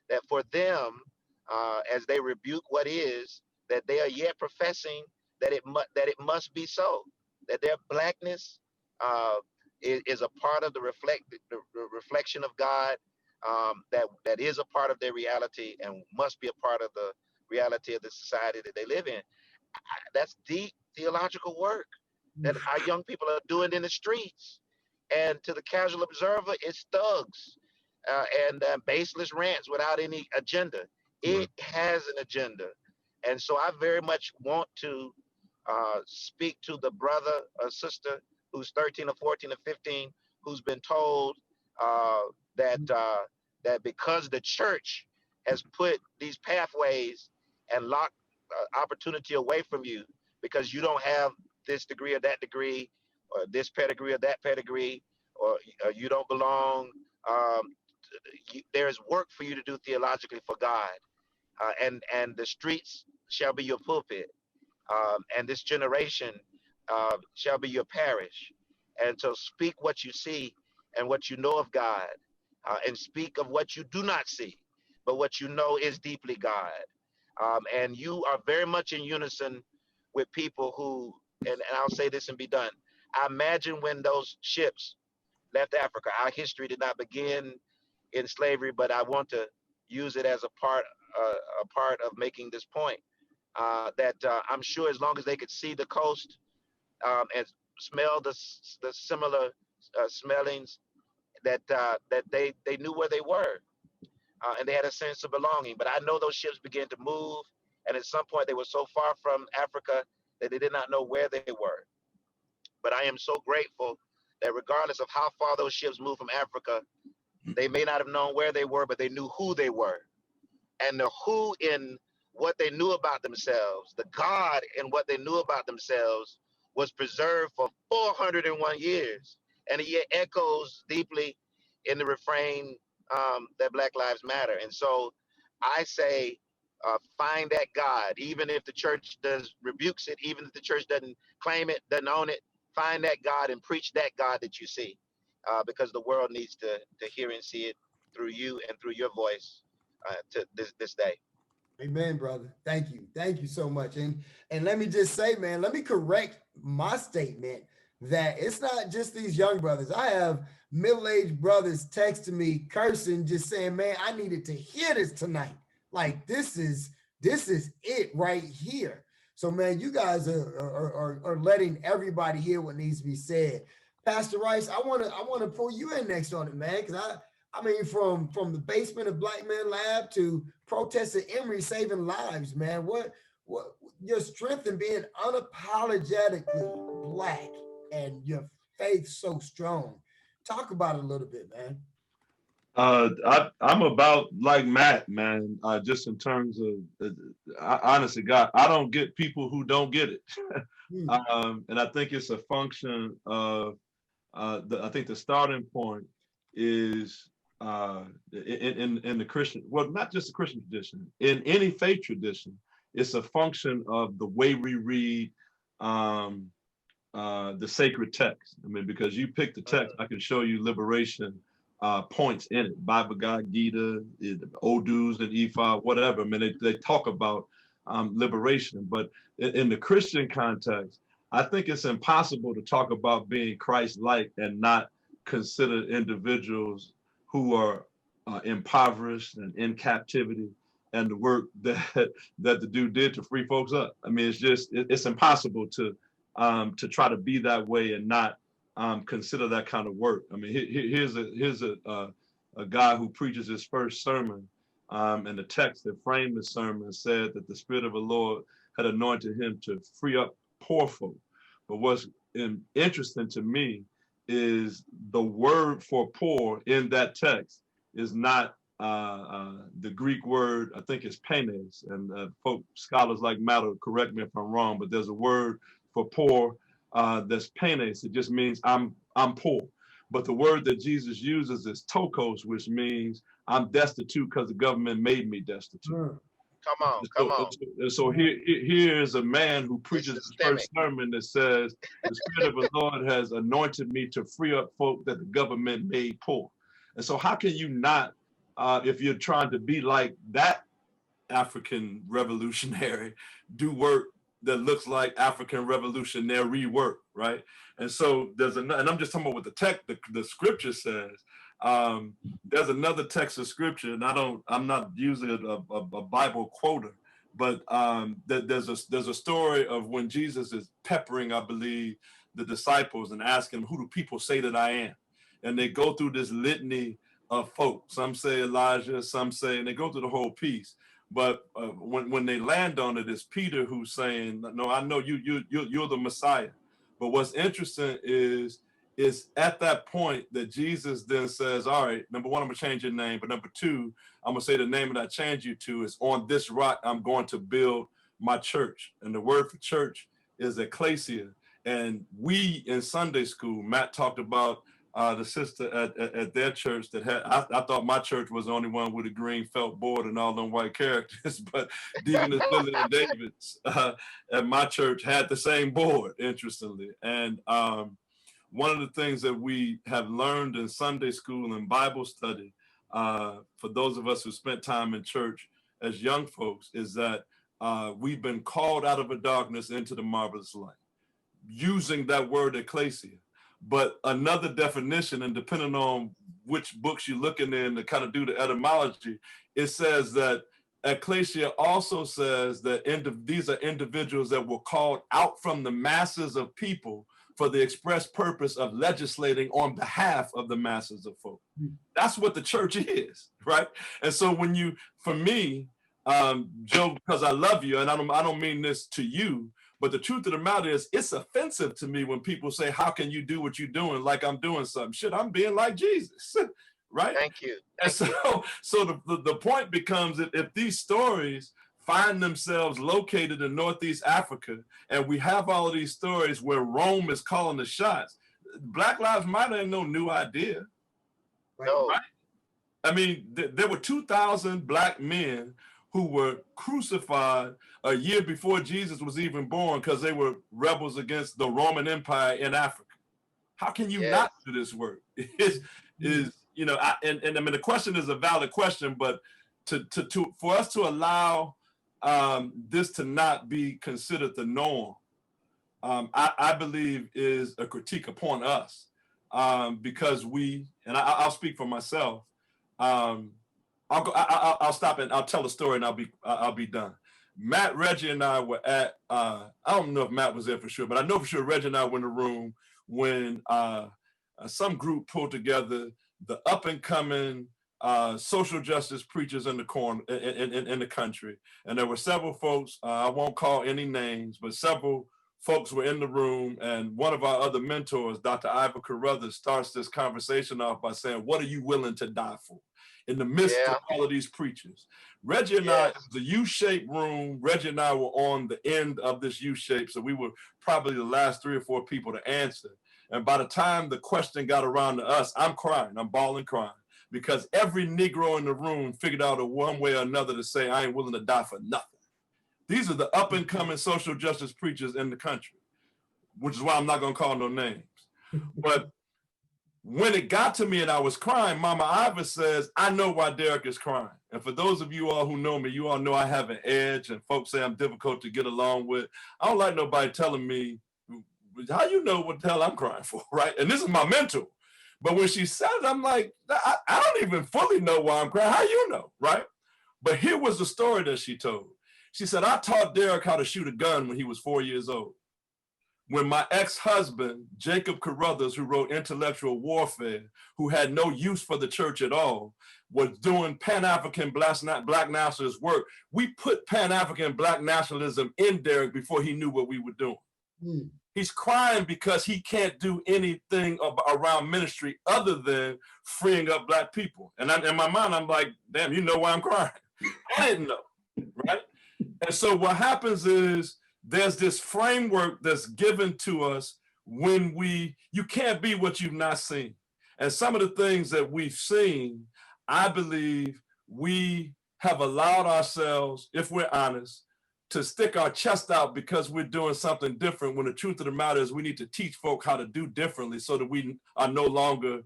that for them, as they rebuke what is, that they are yet professing that it must be so, that their blackness is a part of the reflection of God, that is a part of their reality and must be a part of the reality of the society that they live in. That's deep theological work that our young people are doing in the streets. And to the casual observer, it's thugs and baseless rants without any agenda. It has an agenda. And so I very much want to speak to the brother or sister who's 13 or 14 or 15, who's been told that because the church has put these pathways and locked opportunity away from you because you don't have this degree or that degree, or this pedigree or that pedigree, or you don't belong. There's work for you to do theologically for God, and the streets shall be your pulpit, and this generation shall be your parish. And so speak what you see and what you know of God, and speak of what you do not see, but what you know is deeply God. And you are very much in unison with people who, and I'll say this and be done. I imagine when those ships left Africa, our history did not begin in slavery, but I want to use it as a part of making this point, that I'm sure as long as they could see the coast and smell the similar smellings, that they knew where they were, and they had a sense of belonging. But I know those ships began to move, and at some point they were so far from Africa that they did not know where they were. But I am so grateful that regardless of how far those ships moved from Africa, they may not have known where they were, but they knew who they were. And the who in what they knew about themselves, the God in what they knew about themselves, was preserved for 401 years. And it yet echoes deeply in the refrain that Black Lives Matter. And so I say, find that God, even if the church rebukes it, even if the church doesn't claim it, doesn't own it, find that God and preach that God that you see, because the world needs to hear and see it through you and through your voice to this day. Amen, brother. Thank you so much. And let me just say, man, let me correct my statement that it's not just these young brothers. I have middle-aged brothers texting me, cursing, just saying, man, I needed to hear this tonight. Like, this is it right here. So, man, you guys are letting everybody hear what needs to be said. Pastor Rice, I want to pull you in next on it, man, because I mean, from the basement of Black Men Lab to protests at Emory saving lives, man. What your strength in being unapologetically Black and your faith so strong. Talk about it a little bit, man. I'm about like Matt, man. Just in terms of, honestly, God, I don't get people who don't get it, and I think it's a function of. I think the starting point is in the Christian, well, not just the Christian tradition, in any faith tradition, it's a function of the way we read the sacred text. I mean, because you pick the text, I can show you liberation points in it. Bible God, Gita, Odus and Ephah, whatever. I mean, they talk about liberation, but in the Christian context, I think it's impossible to talk about being Christ-like and not consider individuals who are impoverished and in captivity, and the work that the dude did to free folks up. I mean, it's impossible to try to be that way and not consider that kind of work. I mean, here's a guy who preaches his first sermon And the text that framed the sermon said that the Spirit of the Lord had anointed him to free up poor folk. But what's interesting to me is the word for poor in that text is not the Greek word, I think it's penes, and folk scholars like Matt will correct me if I'm wrong, but there's a word for poor that's penes. It just means I'm poor. But the word that Jesus uses is tokos, which means I'm destitute because the government made me destitute. Come on, come on. So here is a man who preaches his first sermon that says, the Spirit of the Lord has anointed me to free up folk that the government made poor. And so how can you not, if you're trying to be like that African revolutionary, do work that looks like African revolutionary work, right? And so there's and I'm just talking about what the scripture says. There's another text of scripture, and I'm not using a Bible quoter, but there's a story of when Jesus is peppering, I believe, the disciples and asking them, who do people say that I am? And they go through this litany of folk. Some say Elijah, some say, and they go through the whole piece. But when they land on it, it's Peter who's saying, no, I know you're the Messiah. But what's interesting is at that point that Jesus then says, all right, number one, I'm gonna change your name. But number two, I'm gonna say the name that I changed you to is on this rock, I'm going to build my church. And the word for church is ecclesia. And we in Sunday school, Matt talked about the sister at their church that had, I thought my church was the only one with a green felt board and all them white characters, but Deaconess Lily and David's at my church had the same board, interestingly. And one of the things that we have learned in Sunday school and Bible study, for those of us who spent time in church as young folks, is that we've been called out of a darkness into the marvelous light, using that word ecclesia. But another definition, and depending on which books you're looking in to kind of do the etymology, it says that ecclesia also says that these are individuals that were called out from the masses of people for the express purpose of legislating on behalf of the masses of folk. That's what the church is, right? And so when you, for me, Joe, because I love you, and I don't mean this to you, but the truth of the matter is, it's offensive to me when people say, how can you do what you're doing like I'm doing something? Shit, I'm being like Jesus, right? Thank you. And so the point becomes, if these stories find themselves located in Northeast Africa, and we have all of these stories where Rome is calling the shots, Black Lives Matter ain't no new idea. No. Right? I mean, there were 2,000 Black men who were crucified a year before Jesus was even born because they were rebels against the Roman Empire in Africa. How can you not do this work? You know, and I mean, the question is a valid question, but for us to allow this to not be considered the norm, I believe is a critique upon us, because and I'll speak for myself. I'll stop and I'll tell a story and I'll be done. Matt, Reggie, and I were at, I don't know if Matt was there for sure, but I know for sure Reggie and I were in the room when some group pulled together the up and coming social justice preachers in the country. And there were several folks, I won't call any names, but several folks were in the room, and one of our other mentors, Dr. Ivor Carruthers, starts this conversation off by saying, what are you willing to die for? In the midst of all of these preachers. Reggie and I, it was a U-shaped room. Reggie and I were on the end of this U-shape, so we were probably the last 3 or 4 people to answer. And by the time the question got around to us, I'm crying, I'm bawling crying, because every Negro in the room figured out a one way or another to say, I ain't willing to die for nothing. These are the up and coming social justice preachers in the country, which is why I'm not gonna call no names. But when it got to me and I was crying, Mama Ivor says, I know why Derrick is crying. And for those of you all who know me, you all know I have an edge, and folks say I'm difficult to get along with. I don't like nobody telling me, how you know what the hell I'm crying for, right? And this is my mentor. But when she said it, I'm like, I don't even fully know why I'm crying. How you know, right? But here was the story that she told. She said, I taught Derrick how to shoot a gun when he was 4 years old. when my ex-husband, Jacob Carruthers, who wrote Intellectual Warfare, who had no use for the church at all, was doing Pan-African Black nationalist work. We put Pan-African Black nationalism in Derrick before he knew what we were doing. Mm. He's crying because he can't do anything around ministry other than freeing up Black people. And in my mind, I'm like, damn, you know why I'm crying? I didn't know, right? And so what happens is there's this framework that's given to us when you can't be what you've not seen. And some of the things that we've seen, I believe we have allowed ourselves, if we're honest, to stick our chest out because we're doing something different, when the truth of the matter is we need to teach folk how to do differently so that we are no longer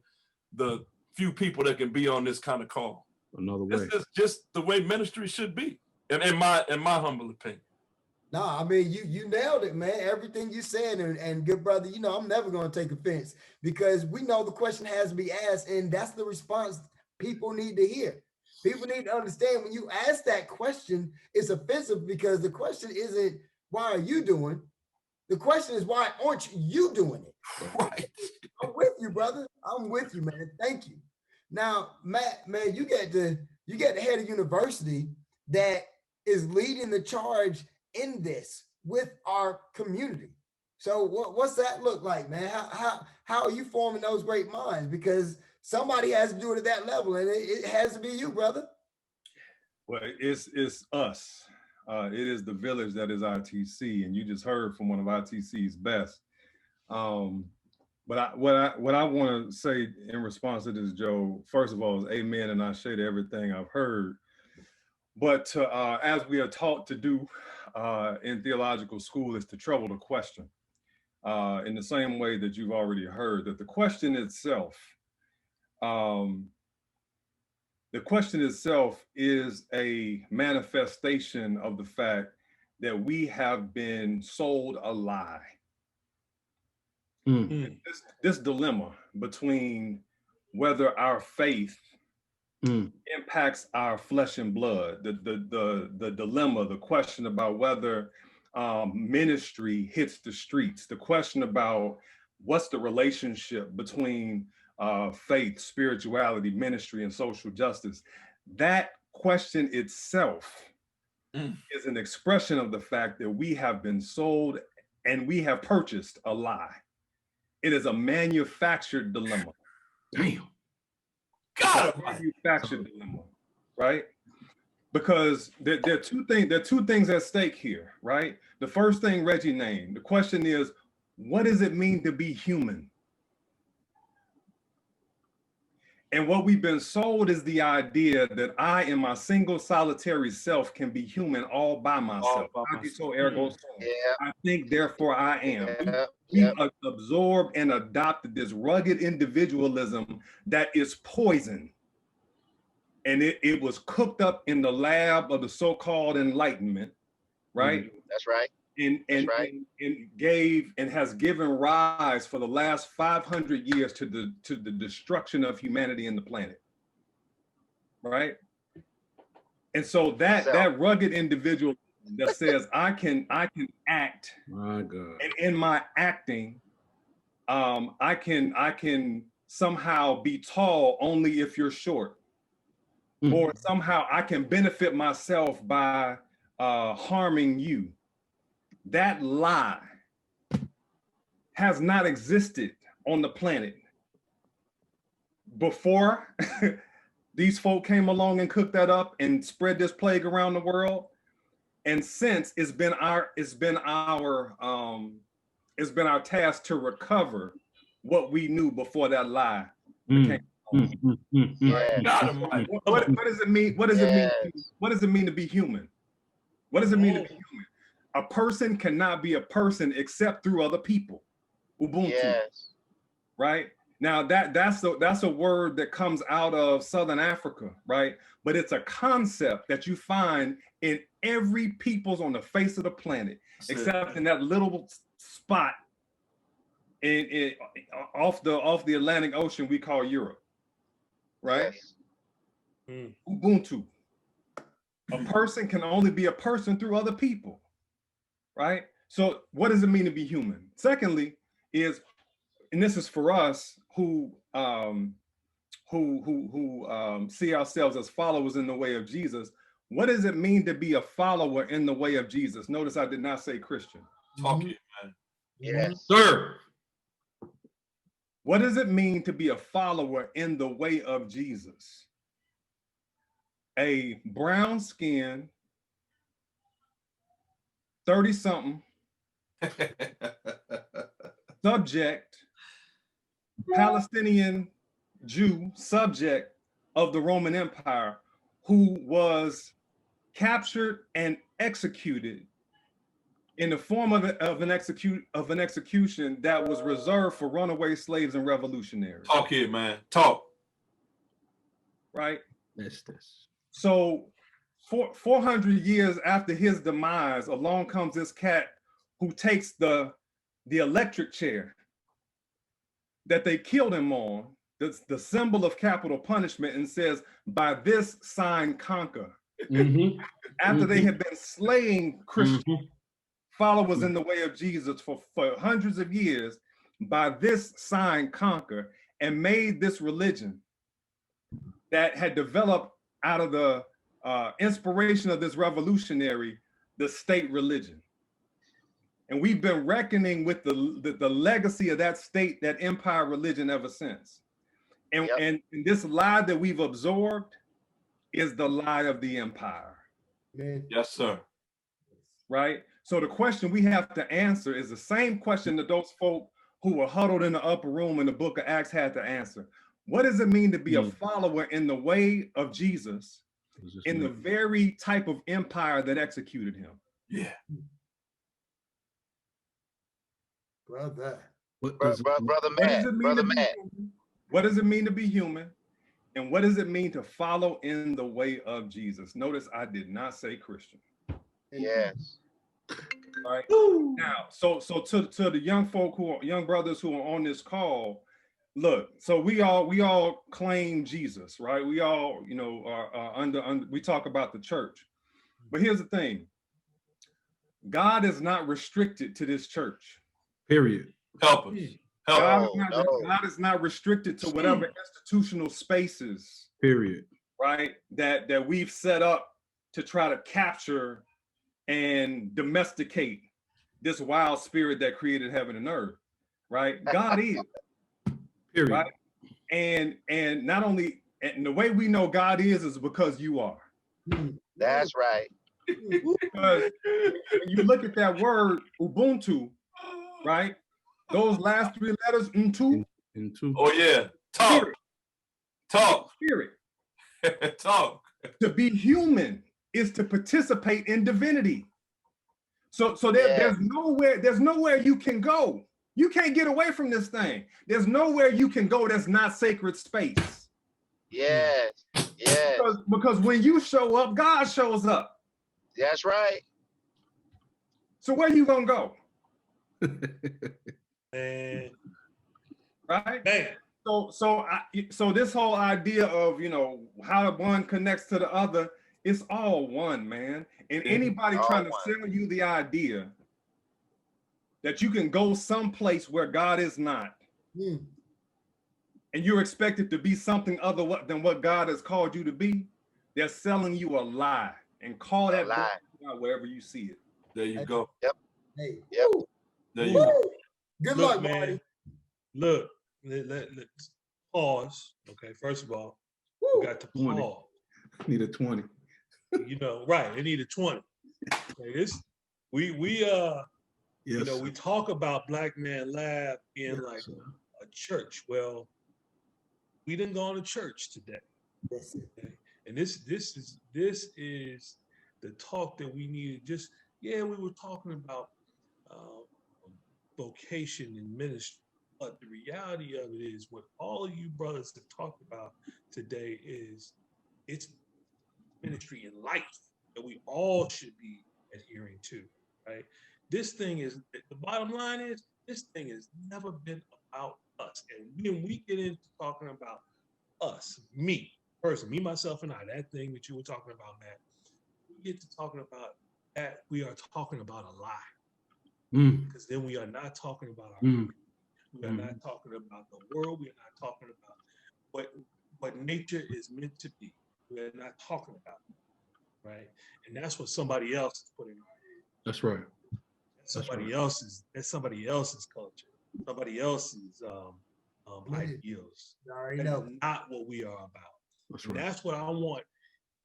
the few people that can be on this kind of call. Another way. This is just the way ministry should be, in my humble opinion. No, I mean, you nailed it, man. Everything you said, and good brother, you know, I'm never going to take offense because we know the question has to be asked, and that's the response people need to hear. People need to understand when you ask that question, it's offensive because the question isn't, why are you doing? The question is, why aren't you doing it? Right. I'm with you, brother. I'm with you, man. Thank you. Now, Matt, man, you get the head of university that is leading the charge in this with our community. So what's that look like, man? How are you forming those great minds? Because somebody has to do it at that level, and it has to be you, brother. Well, it's us. It is the village that is ITC, and you just heard from one of ITC's best. But what I want to say in response to this, Joe, first of all, is amen and ashe to everything I've heard. But as we are taught to do in theological school, is to trouble the question in the same way that you've already heard, that the question itself is a manifestation of the fact that we have been sold a lie. Mm. This dilemma between whether our faith impacts our flesh and blood, the dilemma, the question about whether ministry hits the streets, the question about what's the relationship between faith, spirituality, ministry, and social justice. That question itself is an expression of the fact that we have been sold and we have purchased a lie. It is a manufactured dilemma. Damn. God, manufactured dilemma, right? Because there are two things at stake here, right? The first thing Reggie named, the question is, what does it mean to be human? And what we've been sold is the idea that I, in my single solitary self, can be human all by myself. I think, therefore I am. We've absorbed and adopted this rugged individualism that is poison. And it was cooked up in the lab of the so-called Enlightenment, right? That's right. And gave and has given rise for the last 500 years to the destruction of humanity and the planet, right? And so that rugged individual that says I can act, my God, and in my acting, I can somehow be tall only if you're short, or somehow I can benefit myself by harming you. That lie has not existed on the planet before these folk came along and cooked that up and spread this plague around the world. And since it's been our task to recover what we knew before that lie became. What does it mean? What does it mean? What does it mean to be human? What does it mean to be human? A person cannot be a person except through other people. Ubuntu, right? Now that's a word that comes out of Southern Africa, right? But it's a concept that you find in every peoples on the face of the planet, except in that little spot off the Atlantic Ocean we call Europe, right? Ubuntu. A person can only be a person through other people, right? So what does it mean to be human? Secondly, is, and this is for us who see ourselves as followers in the way of Jesus. What does it mean to be a follower in the way of Jesus? Notice I did not say Christian. Talk it, man. Yes. Sir. What does it mean to be a follower in the way of Jesus? A brown skinned 30-something subject, Palestinian Jew subject of the Roman Empire, who was captured and executed in the form of an execution that was reserved for runaway slaves and revolutionaries. Talk it, man. Talk. Right? That's this. So 400 years after his demise, along comes this cat who takes the electric chair that they killed him on, the symbol of capital punishment, and says, "By this sign conquer." Mm-hmm. After they had been slaying Christian Mm-hmm. followers in the way of Jesus for hundreds of years, by this sign conquer, and made this religion that had developed out of the inspiration of this revolutionary, the state religion. And we've been reckoning with the legacy of that state, that empire religion ever since. And, Yep. and this lie that we've absorbed is the lie of the empire, Man. Yes, sir. right? So the question we have to answer is the same question that those folk who were huddled in the upper room in the book of Acts had to answer. What does it mean to be a follower in the way of Jesus, in the very type of empire that executed him? Yeah. Brother. Brother What does Matt, it mean Brother to be Matt. human? What does it mean to be human? And what does it mean to follow in the way of Jesus? Notice I did not say Christian. Yes. Right now, so to the young folk young brothers who are on this call, look. So we all claim Jesus, right? We all, are under. We talk about the church, but here's the thing: God is not restricted to this church. Period. Help us. Help us. God is not restricted to whatever institutional spaces, Period. right, that we've set up to try to capture and domesticate this wild spirit that created heaven and earth, right? God is, Period. right? And not only, and the way we know God is because you are. That's right. Because when you look at that word Ubuntu, right? Those last three letters, Ubuntu. Oh yeah. Talk. Spirit. Talk. Spirit. Talk. To be human is to participate in divinity. So there's nowhere you can go. You can't get away from this thing. There's nowhere you can go that's not sacred space. Yes. Yes. Because when you show up, God shows up. That's right. So where you gonna go? Man. Right? Man. So this whole idea of how the one connects to the other, it's all one, man. And anybody trying to sell you the idea that you can go someplace where God is not, and you're expected to be something other than what God has called you to be, they're selling you a lie. And call that lie wherever you see it. There you go. Yep. Hey. Yep. There you go. Good Look, luck, man. Marty. Look, let's pause. Okay, first of all, we got to 20. pause. Need a 20. Right? They need a 20. Okay, Yes. we talk about Black Man Lab being Yes, like sir. a church. Well, we didn't go to church today. That's it. Okay? And this is the talk that we needed. We were talking about vocation and ministry, but the reality of it is what all of you brothers have talked about today is it's ministry in life that we all should be adhering to, right? This thing is, the bottom line is, this thing has never been about us. And when we get into talking about us, me, myself, and I, that thing that you were talking about, Matt, we get to talking about that, we are talking about a lie. Because then we are not talking about our we are not talking about the world. We are not talking about what nature is meant to be. We are not talking about it, right? And that's what somebody else is putting our head. That's right. That's somebody else's culture, somebody else's ideals. That's not what we are about. That's and right. that's what I want.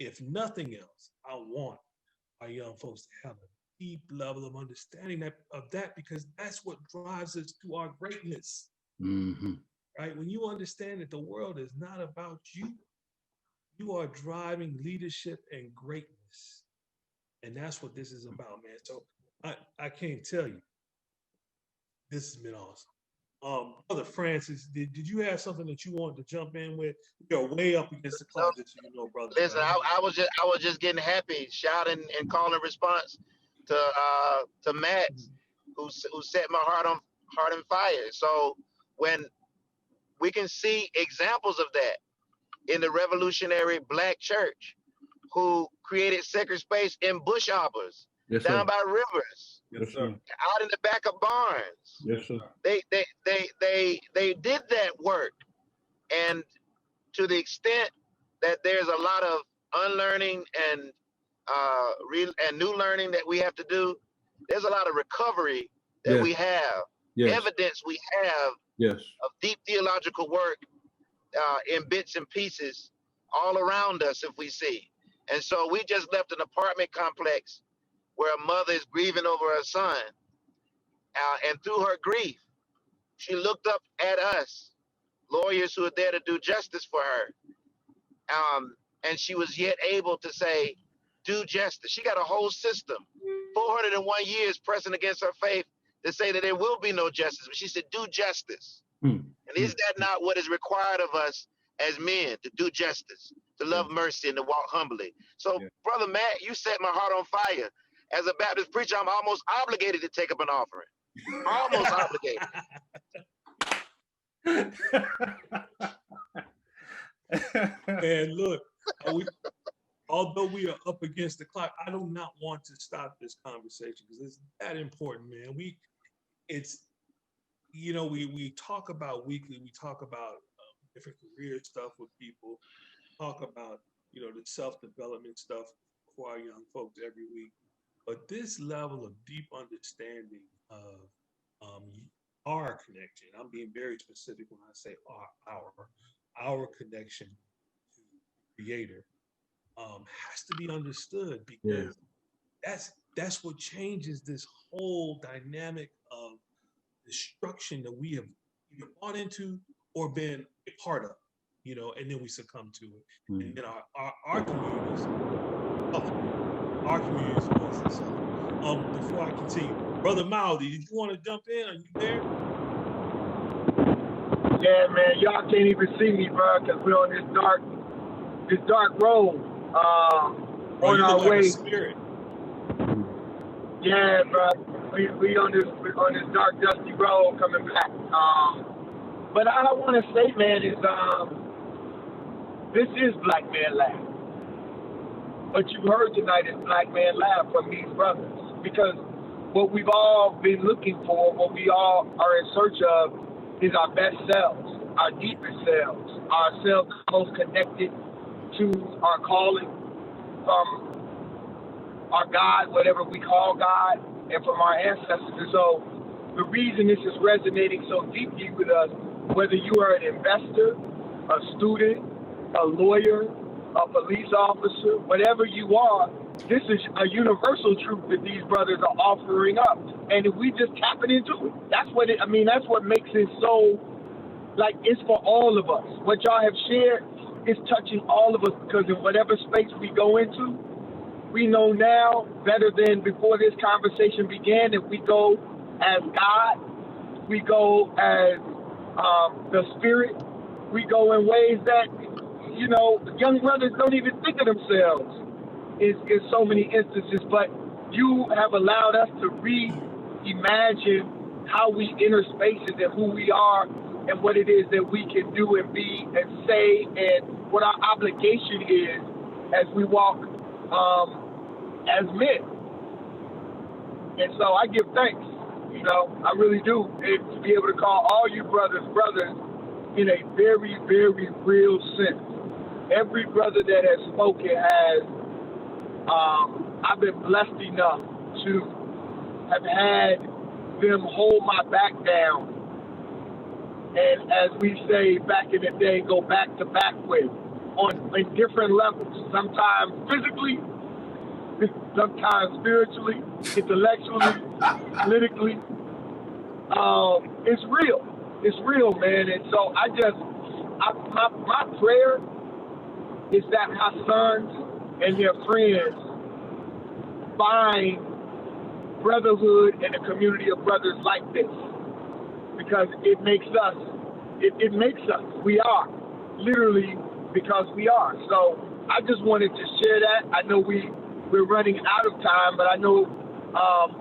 If nothing else, I want our young folks to have a deep level of understanding of that, because that's what drives us to our greatness. Right? When you understand that the world is not about you, you are driving leadership and greatness. And that's what this is about, man. So I can't tell you. This has been awesome. Brother Francys, did you have something that you wanted to jump in with? You're way up against the clock, just so you know, brother. Listen, I was just getting happy, shouting and calling response to Max, who set my heart on fire. So when we can see examples of that in the revolutionary Black church, who created sacred space in bush arbors, down by rivers, Yes, sir. out in the back of barns. Yes, sir. They did that work, and to the extent that there's a lot of unlearning and new learning that we have to do, there's a lot of recovery that we have, evidence we have of deep theological work in bits and pieces all around us if we see. And so we just left an apartment complex where a mother is grieving over her son. And through her grief, she looked up at us, lawyers who are there to do justice for her. And she was yet able to say, do justice. She got a whole system, 401 years pressing against her faith to say that there will be no justice. But she said, do justice. And is that not what is required of us as men, to do justice, to love mercy, and to walk humbly? So, Brother Matt, you set my heart on fire. As a Baptist preacher, I'm almost obligated to take up an offering. Almost obligated. And look, although we are up against the clock, I do not want to stop this conversation because it's that important, man. We talk about weekly, we talk about different career stuff with people, talk about, the self-development stuff for our young folks every week. But this level of deep understanding of our connection, I'm being very specific when I say our connection to the Creator, has to be understood, because that's what changes this whole dynamic of destruction that we have either bought into or been a part of, and then we succumb to it. And then our communities before I continue, Brother Mouthy, did you want to jump in? Are you there? Yeah, man, y'all can't even see me, bro, because we're on this dark road on our way. Spirit. Yeah, bro, we on this dark, dusty road coming back. But all I want to say, man, is this is Black Man Lab. What you heard tonight is Black Man Lab from these brothers, because what we've all been looking for, what we all are in search of, is our best selves, our deepest selves, ourselves most connected to our calling from our God, whatever we call God, and from our ancestors. And so the reason this is resonating so deeply with us, whether you are an investor, a student, a lawyer, a police officer, whatever you are, this is a universal truth that these brothers are offering up. And if we just tapping into it, that's what makes it so, like, it's for all of us. What y'all have shared is touching all of us, because in whatever space we go into, we know now better than before this conversation began that we go as God, we go as the Spirit, we go in ways that, young brothers don't even think of themselves in so many instances, but you have allowed us to reimagine how we enter spaces and who we are and what it is that we can do and be and say, and what our obligation is as we walk as men. And so I give thanks You know, I really do. And to be able to call all you brothers, brothers in a very, very real sense. Every brother that has spoken has, I've been blessed enough to have had them hold my back down. And as we say back in the day, go back to back with in different levels. Sometimes physically, sometimes spiritually, intellectually, politically. It's real. It's real, man. And so my prayer is that my sons and their friends find brotherhood and a community of brothers like this, because it makes us. It makes us. We are literally because we are. So I just wanted to share that. I know we're running out of time, but I know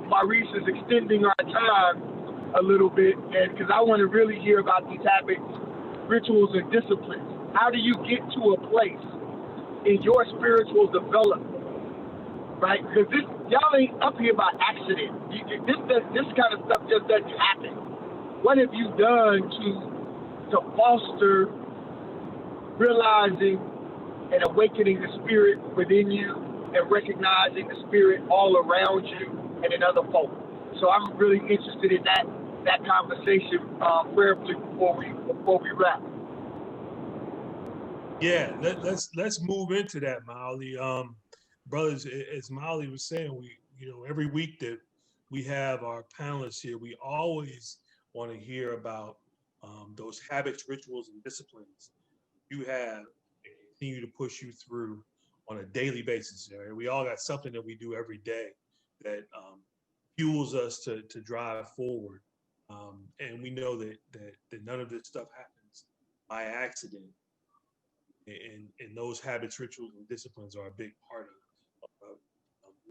Maurice is extending our time a little bit, and because I want to really hear about these habits, rituals, and disciplines. How do you get to a place in your spiritual development, right? Because y'all ain't up here by accident. This kind of stuff just doesn't happen. What have you done to foster realizing and awakening the spirit within you and recognizing the spirit all around you and in other folk? So I'm really interested in that conversation prayerfully before we wrap. Yeah, let's move into that, Molly. Brothers, as Molly was saying, every week that we have our panelists here, we always want to hear about those habits, rituals, and disciplines you have that continue to push you through on a daily basis. Right? We all got something that we do every day that fuels us to drive forward. And we know that none of this stuff happens by accident. And those habits, rituals, and disciplines are a big part of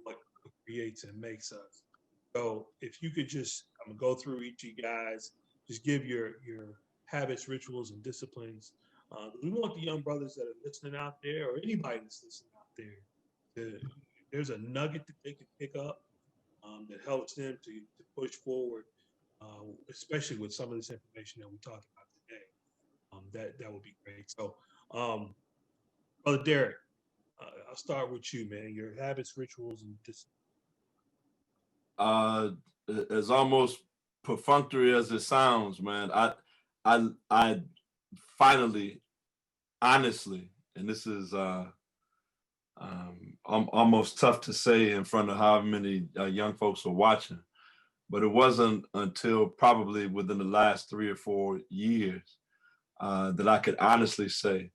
what creates and makes us. So if you could just, I'm gonna go through each of you guys, just give your habits, rituals, and disciplines. We want the young brothers that are listening out there, or anybody that's listening out there, there's a nugget that they can pick up that helps them to push forward, especially with some of this information that we talked about today. That would be great. So, Brother Derrick, I'll start with you, man. Your habits, rituals, and disciplines. As almost perfunctory as it sounds, man, I finally, honestly, and this is almost tough to say in front of however many young folks are watching, but it wasn't until probably within the last 3 or 4 years that I could honestly say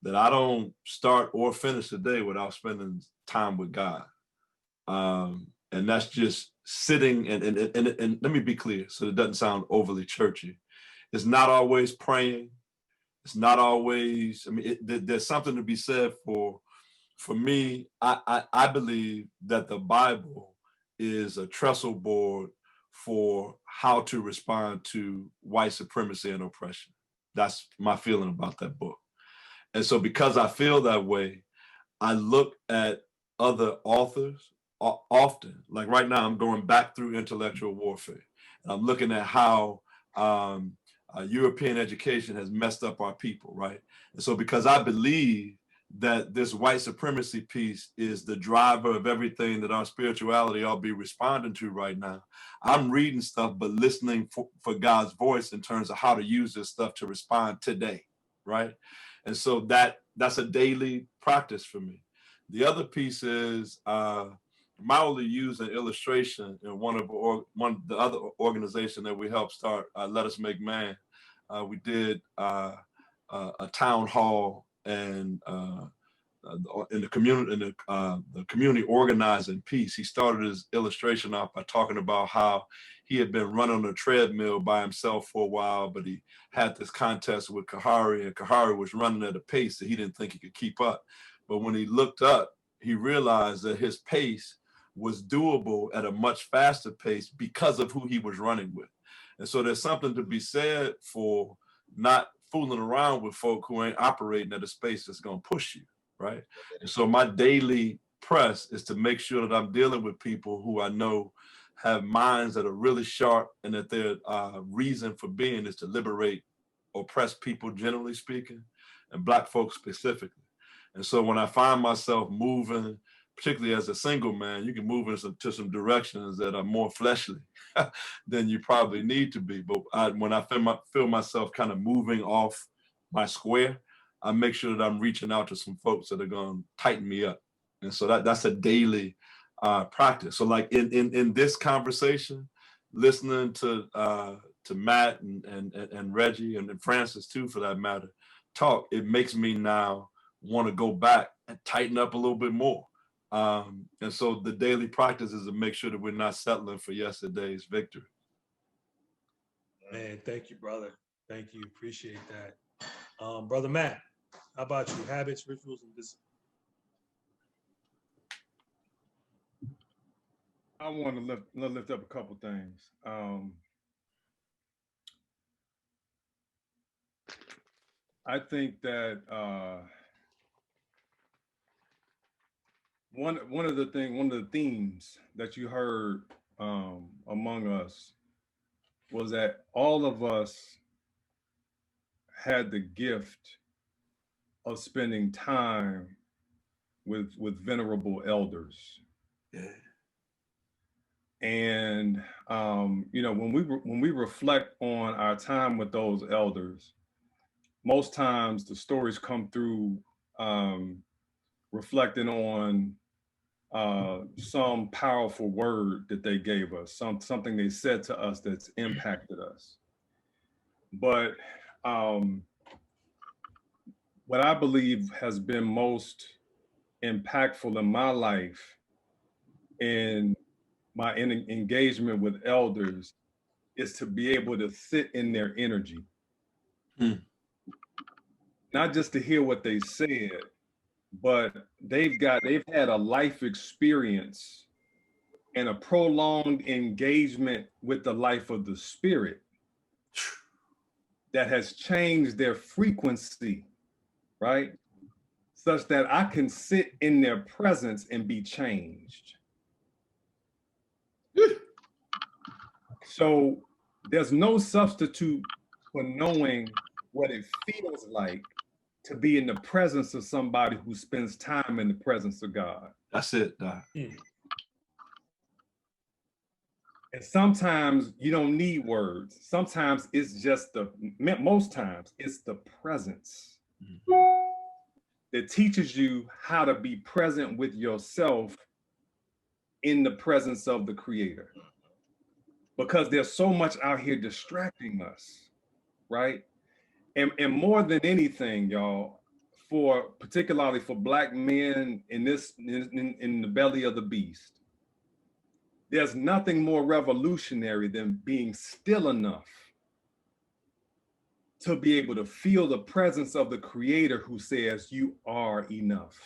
that I don't start or finish the day without spending time with God. And that's just sitting and let me be clear so it doesn't sound overly churchy. It's not always praying. It's not always, there's something to be said for me. I believe that the Bible is a trestle board for how to respond to white supremacy and oppression. That's my feeling about that book. And so because I feel that way, I look at other authors often. Like right now, I'm going back through intellectual warfare. And I'm looking at how European education has messed up our people, right? And so because I believe that this white supremacy piece is the driver of everything that our spirituality ought to be responding to right now, I'm reading stuff, but listening for God's voice in terms of how to use this stuff to respond today, right? And so that's a daily practice for me. The other piece is Maoli used an illustration in one of the other organization that we helped start, Let Us Make Man. We did a town hall and in the community organizing piece. He started his illustration off by talking about how he had been running on a treadmill by himself for a while, but he had this contest with Kahari, and Kahari was running at a pace that he didn't think he could keep up. But when he looked up, he realized that his pace was doable at a much faster pace because of who he was running with. And so there's something to be said for not fooling around with folk who ain't operating at a space that's going to push you, right? And so my daily press is to make sure that I'm dealing with people who I know have minds that are really sharp and that their reason for being is to liberate oppressed people, generally speaking, and Black folks specifically. And so when I find myself moving, particularly as a single man, you can move into some directions that are more fleshly than you probably need to be. But when I feel myself kind of moving off my square, I make sure that I'm reaching out to some folks that are going to tighten me up. And so that's a daily practice. So like in this conversation, listening to Matt and Reggie and Francys too, for that matter, talk, it makes me now want to go back and tighten up a little bit more. And so the daily practice is to make sure that we're not settling for yesterday's victory. Man, thank you, brother. Thank you. Appreciate that. Brother Matt, how about you? Habits, rituals, and discipline. I want to lift up a couple things. I think that one of the themes that you heard among us was that all of us had the gift of spending time with venerable elders. Yeah. And you know, when we reflect on our time with those elders, most times the stories come through reflecting on some powerful word that they gave us, something they said to us that's impacted us. But what I believe has been most impactful in my life in my engagement with elders is to be able to sit in their energy. Not just to hear what they said, but they've had a life experience and a prolonged engagement with the life of the spirit that has changed their frequency, right? Such that I can sit in their presence and be changed. So there's no substitute for knowing what it feels like to be in the presence of somebody who spends time in the presence of God. That's it, Doc. And sometimes you don't need words. Sometimes it's just most times it's the presence that teaches you how to be present with yourself in the presence of the Creator. Because there's so much out here distracting us, right? And more than anything, y'all, particularly for Black men in the belly of the beast, there's nothing more revolutionary than being still enough to be able to feel the presence of the Creator who says you are enough.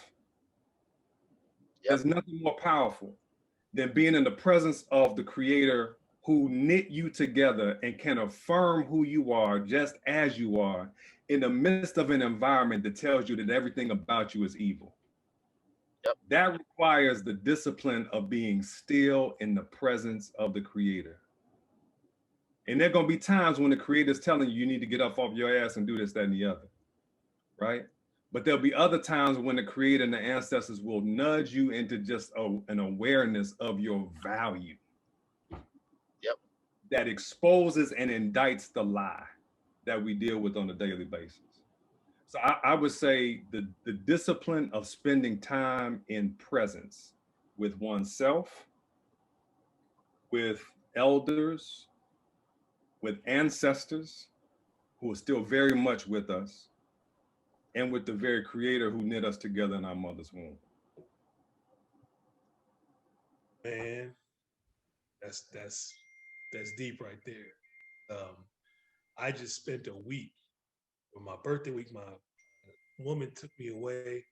Yep. There's nothing more powerful than being in the presence of the Creator who knit you together and can affirm who you are just as you are in the midst of an environment that tells you that everything about you is evil. Yep. That requires the discipline of being still in the presence of the Creator. And there are going to be times when the Creator is telling you need to get up off your ass and do this, that, and the other, right? But there'll be other times when the Creator and the ancestors will nudge you into just an awareness of your value. Yep. That exposes and indicts the lie that we deal with on a daily basis. So I would say the discipline of spending time in presence with oneself, with elders, with ancestors who are still very much with us, and with the very Creator who knit us together in our mother's womb. Man, that's deep right there. I just spent a week, for my birthday week, my woman took me away to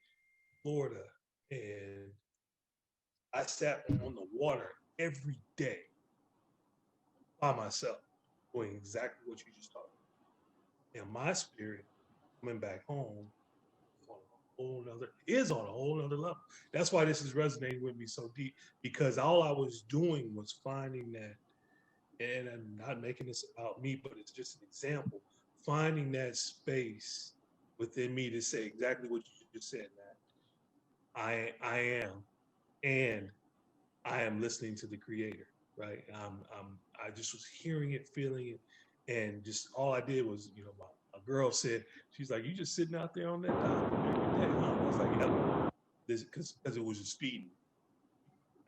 Florida, and I sat on the water every day by myself, doing exactly what you just talked about. And my spirit coming back home on is on a whole nother level. That's why this is resonating with me so deep, because all I was doing was finding that, and I'm not making this about me, but it's just an example, finding that space within me to say exactly what you just said, Matt. I am, and I am listening to the Creator, right? I just was hearing it, feeling it, and just all I did was, my girl said, she's like, "You just sitting out there on that dock every day, huh?" I was like, "Yep," because it was just feeding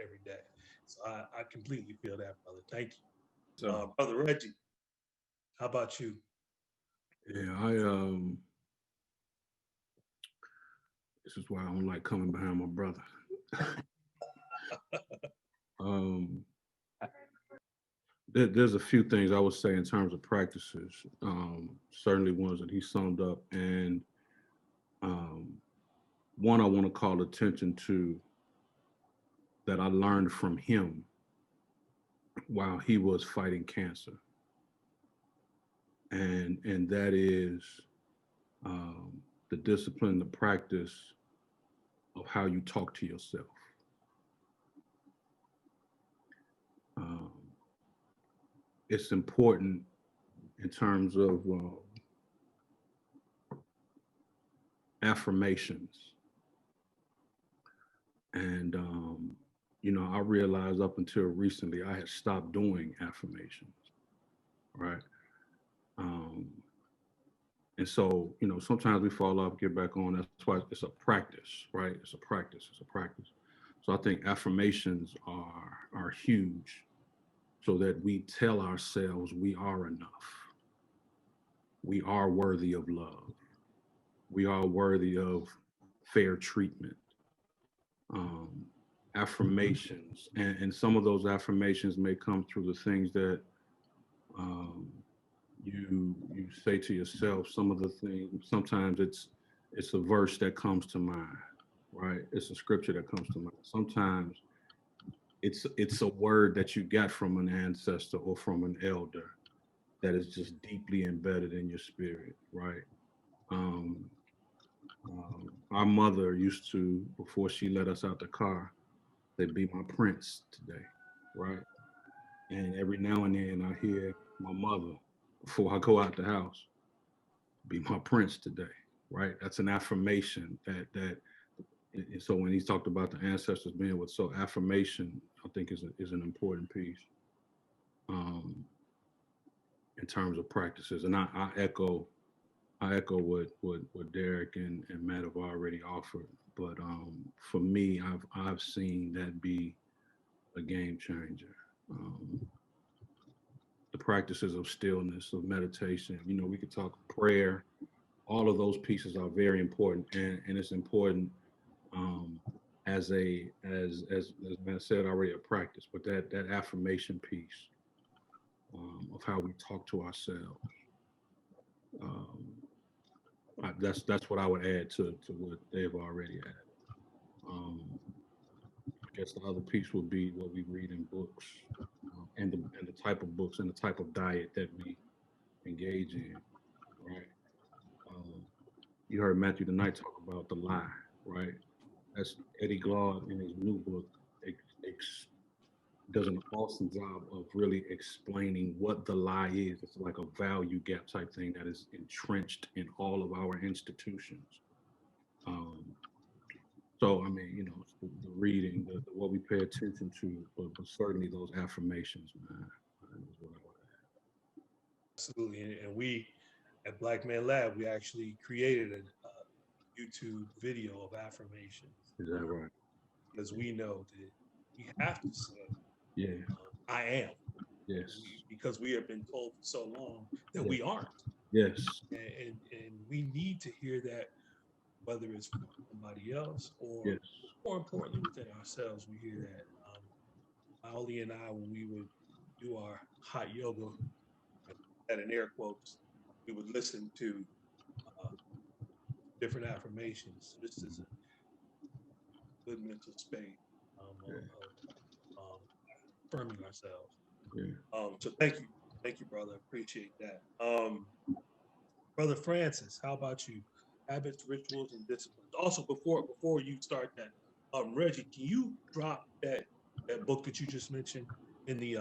every day. So I completely feel that, brother. Thank you, So, brother Reggie. How about you? Yeah, this is why I don't like coming behind my brother. There's a few things I would say in terms of practices, certainly ones that he summed up. And one I want to call attention to that I learned from him while he was fighting cancer. And that is the discipline, the practice of how you talk to yourself. It's important in terms of affirmations. And, I realized up until recently, I had stopped doing affirmations, right? And so, sometimes we fall off, get back on. That's why it's a practice, right? It's a practice. So I think affirmations are huge, so that we tell ourselves we are enough. We are worthy of love. We are worthy of fair treatment. Affirmations, and some of those affirmations may come through the things that you say to yourself. Some of the things, sometimes it's a verse that comes to mind, right? It's a scripture that comes to mind. Sometimes it's a word that you got from an ancestor or from an elder that is just deeply embedded in your spirit, right? Our mother used to, before she let us out the car, they'd be my prince today, right? And every now and then I hear my mother, before I go out the house, be my prince today, right? That's an affirmation that so when he talked about the ancestors being with, so affirmation, I think is an important piece in terms of practices. And I echo what Derrick and Matt have already offered. But for me, I've seen that be a game changer. The practices of stillness, of meditation. We could talk prayer. All of those pieces are very important, and it's important as Matt said already, a practice. But that affirmation piece of how we talk to ourselves. That's what I would add to what they've already added. I guess the other piece would be what we read in books, and the type of books and the type of diet that we engage in, right? You heard Matthew tonight talk about the lie, right? That's Eddie Glaude in his new book does an awesome job of really explaining what the lie is. It's like a value gap type thing that is entrenched in all of our institutions. So, I mean, the reading, what we pay attention to, but certainly those affirmations, man, is what I would add. Absolutely, and we at Black Man Lab, we actually created a YouTube video of affirmations. Is that right? Because we know that we have to say, Yeah. I am. Yes. Because we have been told for so long that we aren't. Yes. And we need to hear that, whether it's from somebody else or more importantly within ourselves. We hear that. Ollie and I, when we would do our hot yoga, that in air quotes, we would listen to different affirmations. This is a good mental space of affirming ourselves. So thank you, brother. Appreciate that. Brother Francys, how about you? Habits, Rituals, and Disciplines. Also, before you start that, Reggie, can you drop that book that you just mentioned in the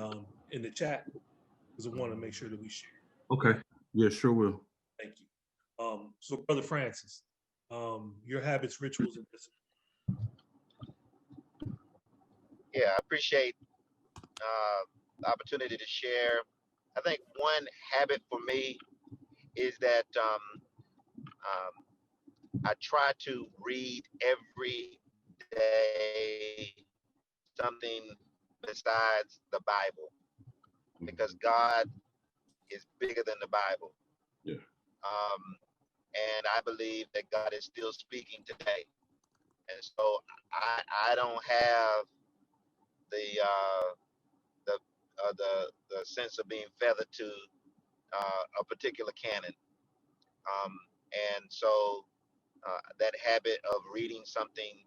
chat? Because I want to make sure that we share. Okay. Yeah, sure will. Thank you. So Brother Francys, your habits, rituals, and disciplines. Yeah, I appreciate the opportunity to share. I think one habit for me is that I try to read every day something besides the Bible, because God is bigger than the Bible. Yeah. And I believe that God is still speaking today. And so I don't have the the sense of being feathered to a particular canon. And so that habit of reading something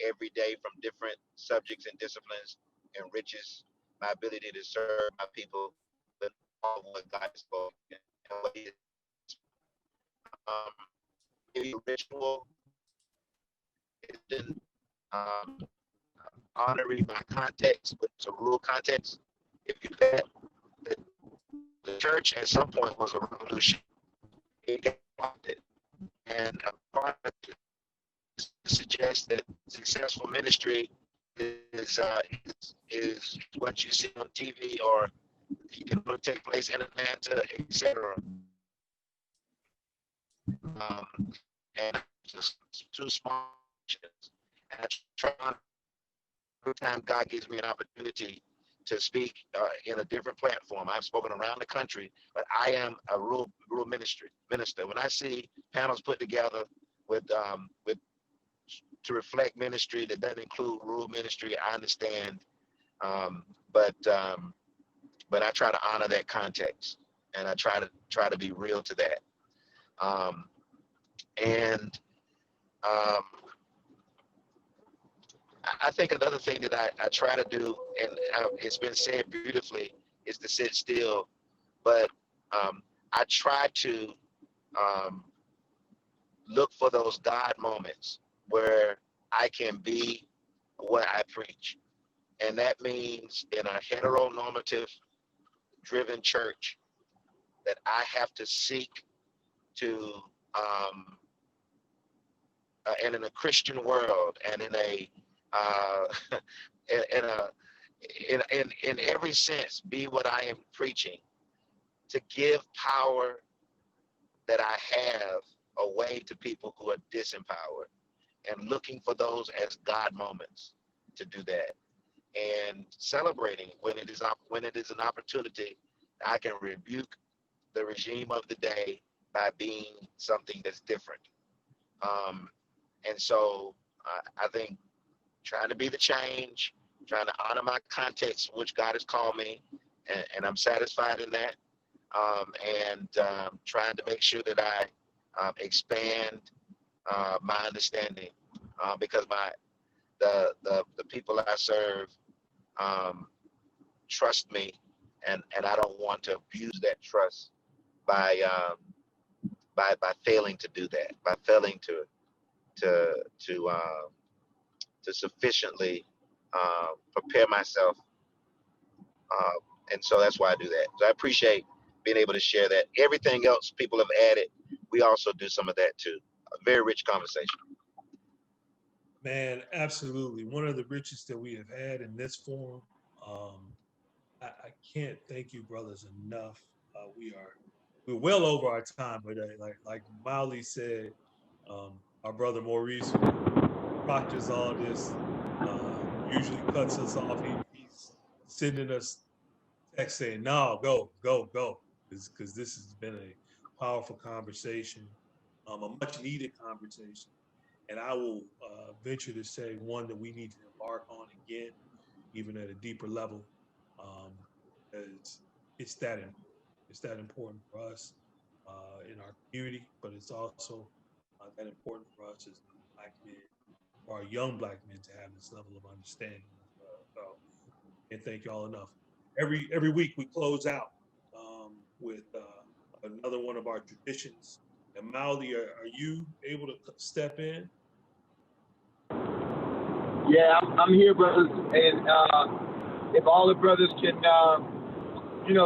every day from different subjects and disciplines enriches my ability to serve my people with all of what God has spoken. And what he maybe ritual is in honoring my context, but it's a rural context. If you bet the church at some point was a revolution, it got adopted. And a part of it suggests that successful ministry is what you see on TV, or you can take place in Atlanta, etc. And just two small actions. And I try every time God gives me an opportunity to speak in a different platform. I've spoken around the country, but I am a rural minister. When I see panels put together with to reflect ministry that doesn't include rural ministry, I understand. But I try to honor that context, and I try to be real to that. I think another thing that I try to do, and it's been said beautifully, is to sit still. But I try to look for those God moments where I can be what I preach. And that means in a heteronormative driven church that I have to seek to, and in a Christian world, and in a in every sense, be what I am preaching, to give power that I have away to people who are disempowered, and looking for those as God moments to do that, and celebrating when it is an opportunity. I can rebuke the regime of the day by being something that's different. And so I think trying to be the change, trying to honor my context, which God has called me, and I'm satisfied in that. Trying to make sure that I expand my understanding, because the people I serve trust me, and I don't want to abuse that trust by failing to do that, by failing to sufficiently prepare myself. And so that's why I do that. So I appreciate being able to share that. Everything else people have added, we also do some of that too. A very rich conversation. Man, absolutely. One of the richest that we have had in this forum. I can't thank you, brothers, enough. We're well over our time, but like Miley said, our brother Maurice, who proctors all this, usually cuts us off. He's sending us text saying, "No, go," because this has been a powerful conversation, a much needed conversation, and I will venture to say one that we need to embark on again, even at a deeper level. It's that important. It's that important for us in our community, but it's also that important for us as Black men, for our young Black men, to have this level of understanding as well. So, and thank y'all enough. Every week we close out with another one of our traditions And Mauli, are you able to step in? Yeah, I'm here, brothers. And if all the brothers can,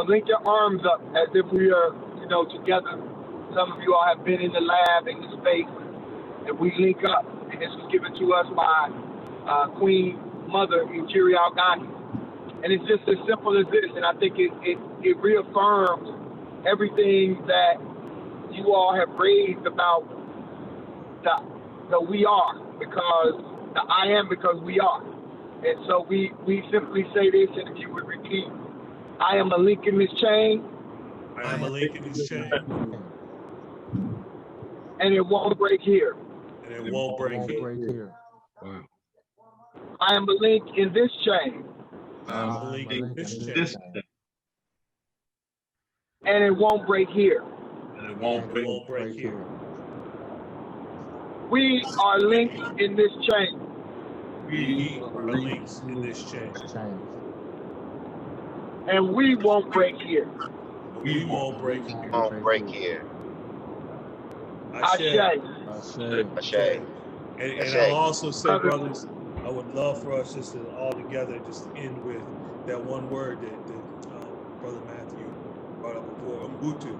link your arms up as if we are, together. Some of you all have been in the lab, in the space, and we link up. And this was given to us by Queen Mother Imperial Gandhi. And it's just as simple as this. And I think it reaffirms everything that you all have raised about the we are, because the I am, because we are. And so we simply say this, and if you would repeat, I am a link in this chain. I am a link in this chain. And it won't break here. And it won't break here. Wow. I am a link in this chain. I am a link in this chain. And it won't break here. And it won't break here. We are linked in this chain. We are links in this chain. And we won't break here. We won't break here. Won't break here. Ashe. Ashe. And I'll also say, brothers, I would love for us just to all together just end with that one word that Brother Matthew brought up before, Ubuntu.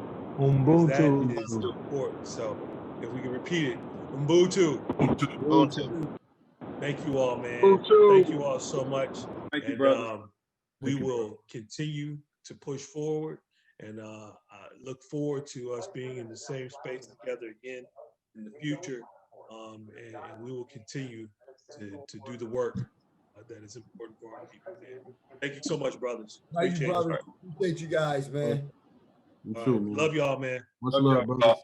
That is important. So if we can repeat it, Ubuntu. Ubuntu. Thank you all, man. Ubuntu. Thank you all so much. Thank you, brother. We will continue to push forward, and I look forward to us being in the same space together again in the future, and we will continue to do the work that is important for our people, man. Thank you so much, brothers. Thank you, brother. Appreciate you guys, man. All right. Love y'all, man. Much love, brother.